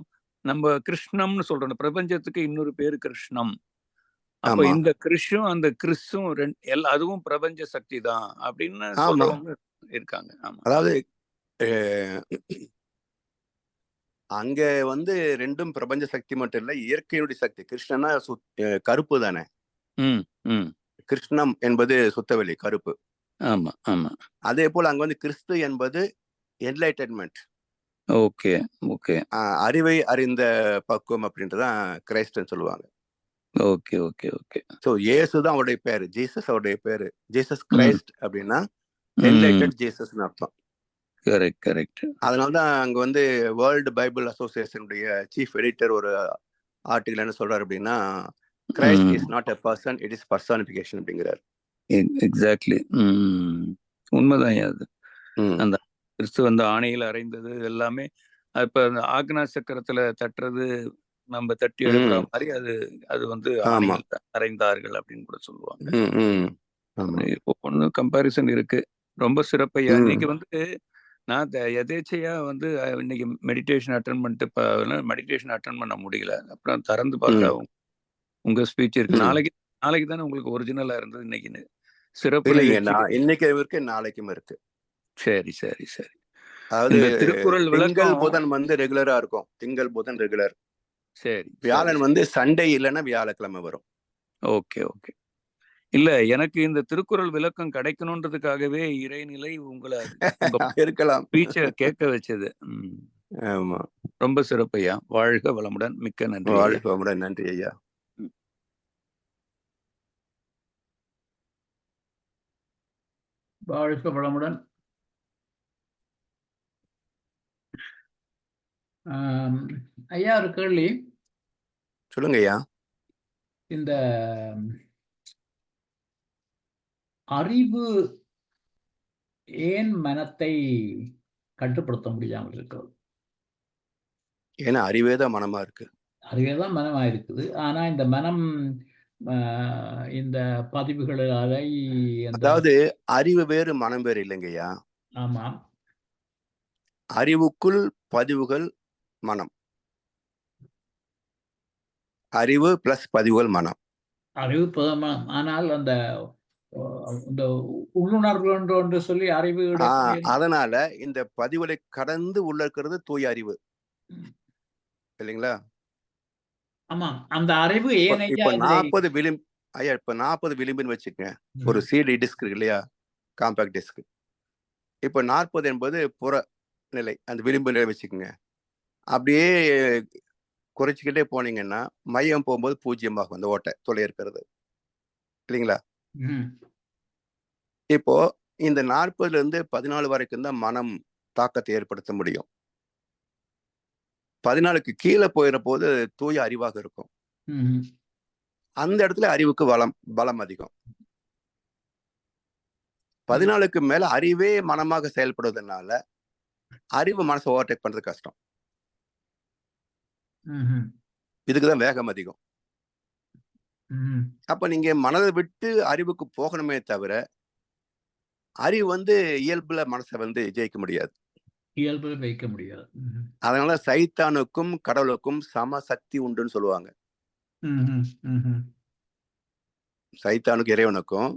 நம்ம கிருஷ்ணம்னு சொல்றோம். இந்த பிரபஞ்சத்துக்கு இன்னொரு பேரு கிருஷ்ணம். அப்ப ஆமா இந்த கிறிஷும் அந்த கிறிஸ்தும் அதுவும் பிரபஞ்ச சக்தி தான் அப்படின்னு ஆமா. சொல்றவங்க இருக்காங்க. ஆமா. அதாவது அங்க வந்து ரெண்டும் பிரபஞ்ச சக்தி மட்டும் இல்ல, இயற்கையுடைய சக்தி. கிருஷ்ணனா கருப்பு தானே. ம். ம். கிருஷ்ணம் என்பது சுத்தவெளி, கருப்பு. ஆமா, ஆமா. அதே போல அங்க வந்து கிறிஸ்து என்பது என்லைட்டன்மெண்ட், ஓகே, ஓகே. அறிவை அறிந்த பக்குவம் அப்படின்றதான் கிரைஸ்ட்னு சொல்லுவாங்க. Okay, okay, okay. ஸோ இயேசு தான் அவருடைய பேரு, ஜீசஸ் அவருடைய பேரு. ஜீசஸ் ம். கிரைஸ்ட் அப்படின்னா ம். என்லைட்டட் ஜீசஸ்னு அர்த்தம். Correct, correct. அதனாலதான் அங்க வந்து வேர்ல்டு பைபிள் அசோசியேஷனுடைய சீஃப் எடிட்டர் ஒரு ஆர்டிகல் என்ன சொல்றாரு அப்படின்னா, Christ is not a person, it is personification அப்படிங்கிறார். எக்ஸாக்ட்லி. உண்மைதான் அது. ம். அந்த கிறிஸ்து வந்து ஆணையில் அறைந்தது எல்லாமே இப்ப அந்த ஆக்னா சக்கரத்துல தட்டுறது, நம்ம தட்டி எழுப்புற ம். மாதிரி அது வந்து ஆமா. ஆணையில் அறைந்தார்கள் அப்படின்னு கூட சொல்லுவாங்க. ம். ம். ஆமா. ஒவ்வொன்னு கம்பாரிசன் இருக்கு. ரொம்ப சிறப்பையா. ம். இன்னைக்கு வந்து நான் எதேச்சையா வந்து இன்னைக்கு மெடிடேஷன் அட்டன் பண்ண முடியல. அப்புறம் திறந்து பார்த்தா ம். உங்க ஸ்பீச் இருக்கு. ம். நாளைக்கு தானே உங்களுக்கு ஒரிஜினலா இருந்தது. இன்னைக்கு சிறப்பு இல்லைங்க, நிகழ்ச்சி. இன்னைக்கு இருக்கு, நாளைக்கும் இருக்கு. சரி, சரி, சரி. அதாவது இந்த திருக்குறள் திங்கள் விளக்கம். புதன் வந்து ரெகுலரா இருக்கும். திங்கள் புதன் ரெகுலர். சரி, வியாழன் வந்து சண்டே இல்லைன்னா வியாழக்கிழமை வரும். Okay, okay. இல்ல, எனக்கு இந்த திருக்குறள் விளக்கம் கிடைக்கணுன்றதுக்காகவே இறைநிலை உங்களை இருக்கலாம். ஸ்பீச்ச கேட்க வச்சது. ஆமா. ரொம்ப சிறப்பையா. வாழ்க வளமுடன். மிக்க நன்றி ஐயா. வாழ்க வளமுடன். நன்றி ஐயா. வாழ்க வளமுடன். ஐயா, ஒரு கேள்வி. சொல்லுங்க ஐயா. இந்த அறிவு ஏன் மனத்தை கட்டுப்படுத்த முடியாமல் இருக்கிறது? ஏன்னா அறிவே தான் மனமா இருக்கு. அறிவே தான் மனமா இருக்குது. ஆனா இந்த மனம் இந்த பதிவுகளால அதாவது அறிவு வேறு மனம் வேறு இல்லைங்கய்யா. ஆமா. அறிவுக்குள் பதிவுகள் மனம், அறிவு பிளஸ் பதிவுகள் மனம். அறிவு மனம். ஆனால் அந்த உள்ளுணர்வு என்று சொல்லி அறிவு. அதனால இந்த பதிவுகளை கடந்து உள்ள இருக்கிறது தூய அறிவு இல்லைங்களா? ஆமா. அந்த அறிவு இப்ப 40 விளிம்பு ஐயா, இப்ப 40 விளிம்புன்னு வச்சுக்கங்க. ஒரு சிடி டிஸ்க் இருக்கு இல்லையா, காம்பாக்ட் டிஸ்க். இப்ப 40 என்பது புற நிலை, அந்த விளிம்பு நிலை வச்சுக்கோங்க. அப்படியே குறைச்சிக்கிட்டே போனீங்கன்னா மையம் போகும்போது 0 அந்த ஓட்டை துளை இருக்கிறது இல்லைங்களா? இப்போ இந்த 40ல இருந்து 14 வரைக்கும் தான் மனம் தாக்கத்தை ஏற்படுத்த முடியும். 14க்கு கீழே போயிற போது தூய அறிவாக இருக்கும். அந்த இடத்துல அறிவுக்கு பலம் அதிகம். 14க்கு மேல அறிவே மனமாக செயல்படுவதனால அறிவு மனசை ஓவர்டேக் பண்றது கஷ்டம். இதுக்குதான் வேகம் அதிகம். அப்ப நீங்க மனதை விட்டு அறிவுக்கு போகணுமே தவிர அறிவு வந்து இயல்புல மனசை வந்து ஜெயிக்க முடியாது. இயல்புல வைக்க முடியாது. அதனால சைத்தானுக்கும் கடவுளுக்கும் சம சக்தி உண்டுன்னு சொல்லுவாங்க. சைத்தானுக்கு இறைவனுக்கும்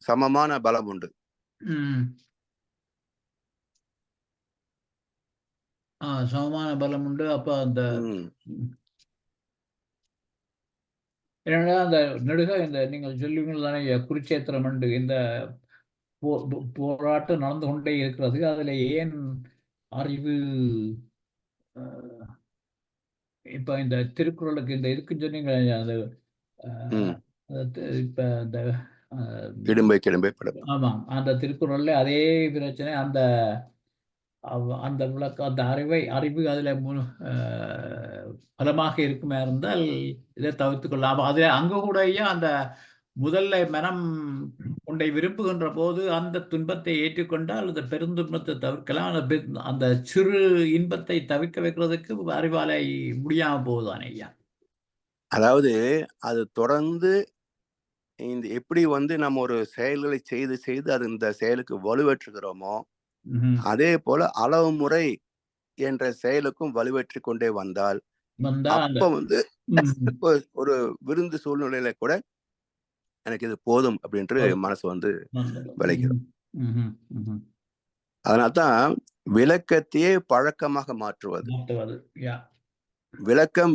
சமமான பலம் உண்டு. சமமான பலம் உண்டு. அப்ப அந்த அந்த நெடுக இந்த நீங்கள் சொல்லுவீங்க தானே, குருட்சேத்திரம் உண்டு, இந்த போராட்டம் நடந்து கொண்டே இருக்கிறது. அதுல ஏன் அறிவு இப்ப இந்த திருக்குறளுக்கு இந்த இதுக்கு சொன்னீங்க அது ம். இப்ப இந்த இடும்பை கிடும்பை படம். ஆமாம், அந்த திருக்குறள்ல அதே பிரச்சனை. அந்த அந்த விளக்கம், அந்த அறிவு அதுல பலமாக இருக்குமே இருந்தால் இதை தவிர்த்துக் கொள்ளலாம். அது அங்க கூட ஐயா அந்த முதல்ல மனம் உன்னை விரும்புகின்ற போது அந்த துன்பத்தை ஏற்றுக்கொண்டால் அந்த பெருந்துன்பத்தை தவிர்க்கலாம். அந்த சிறு இன்பத்தை தவிர்க்க வைக்கிறதுக்கு அறிவாலை முடியாம போகுதானே ஐயா. அதாவது அது தொடர்ந்து இந்த எப்படி நம்ம ஒரு செயல்களை செய்து செய்து அது இந்த செயலுக்கு வலுவேற்றுகிறோமோ, அதே போல அளவு முறை என்ற செயலுக்கும் வலுவேற்றிக் கொண்டே வந்தால் அப்ப ஒரு விருந்து சூழ்நிலையில கூட எனக்கு இது போதும் அப்படின்று மனசு விளைக்கிறோம். அதனால்தான் விளக்கத்தையே பழக்கமாக மாற்றுவது.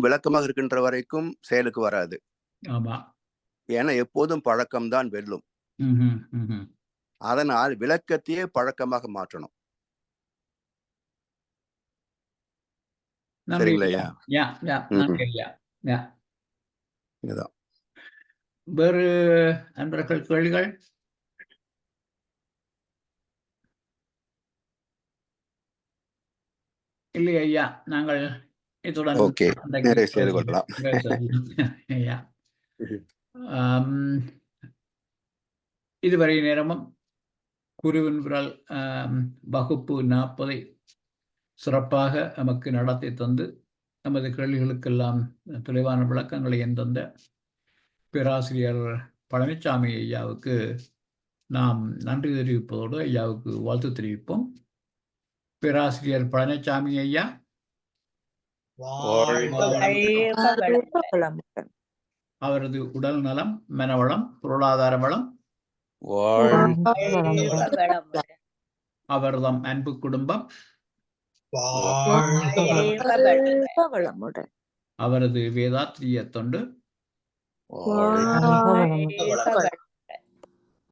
விளக்கமாக இருக்கின்ற வரைக்கும் செயலுக்கு வராது. ஏன்னா எப்போதும் பழக்கம்தான் வெல்லும். அதனால் விளக்கத்தையே பழக்கமாக மாற்றணும். சரிங்களா ஐயா? வேறு நண்பர்கள் கேள்விகள்? இல்லை ஐயா, நாங்கள் இத்துடன் நிறைய செய்து கொள்ளலாம். ஐயா, இதுவரை நேரமும் குருவின் விரல் வகுப்பு 40 சிறப்பாக நமக்கு நடத்தி தந்து நமது கேள்விகளுக்கெல்லாம் தெளிவான விளக்கங்களை எந்தந்த பேராசிரியர் பழனிசாமி ஐயாவுக்கு நாம் நன்றி தெரிவிப்பதோடு ஐயாவுக்கு வாழ்த்து தெரிவிப்போம். பேராசிரியர் பழனிசாமி ஐயா, அவரது உடல் நலம், மனவளம், பொருளாதார வளம், அவர்தம் அன்பு குடும்பம், அவரது வேதாத்திரிய தொண்டு,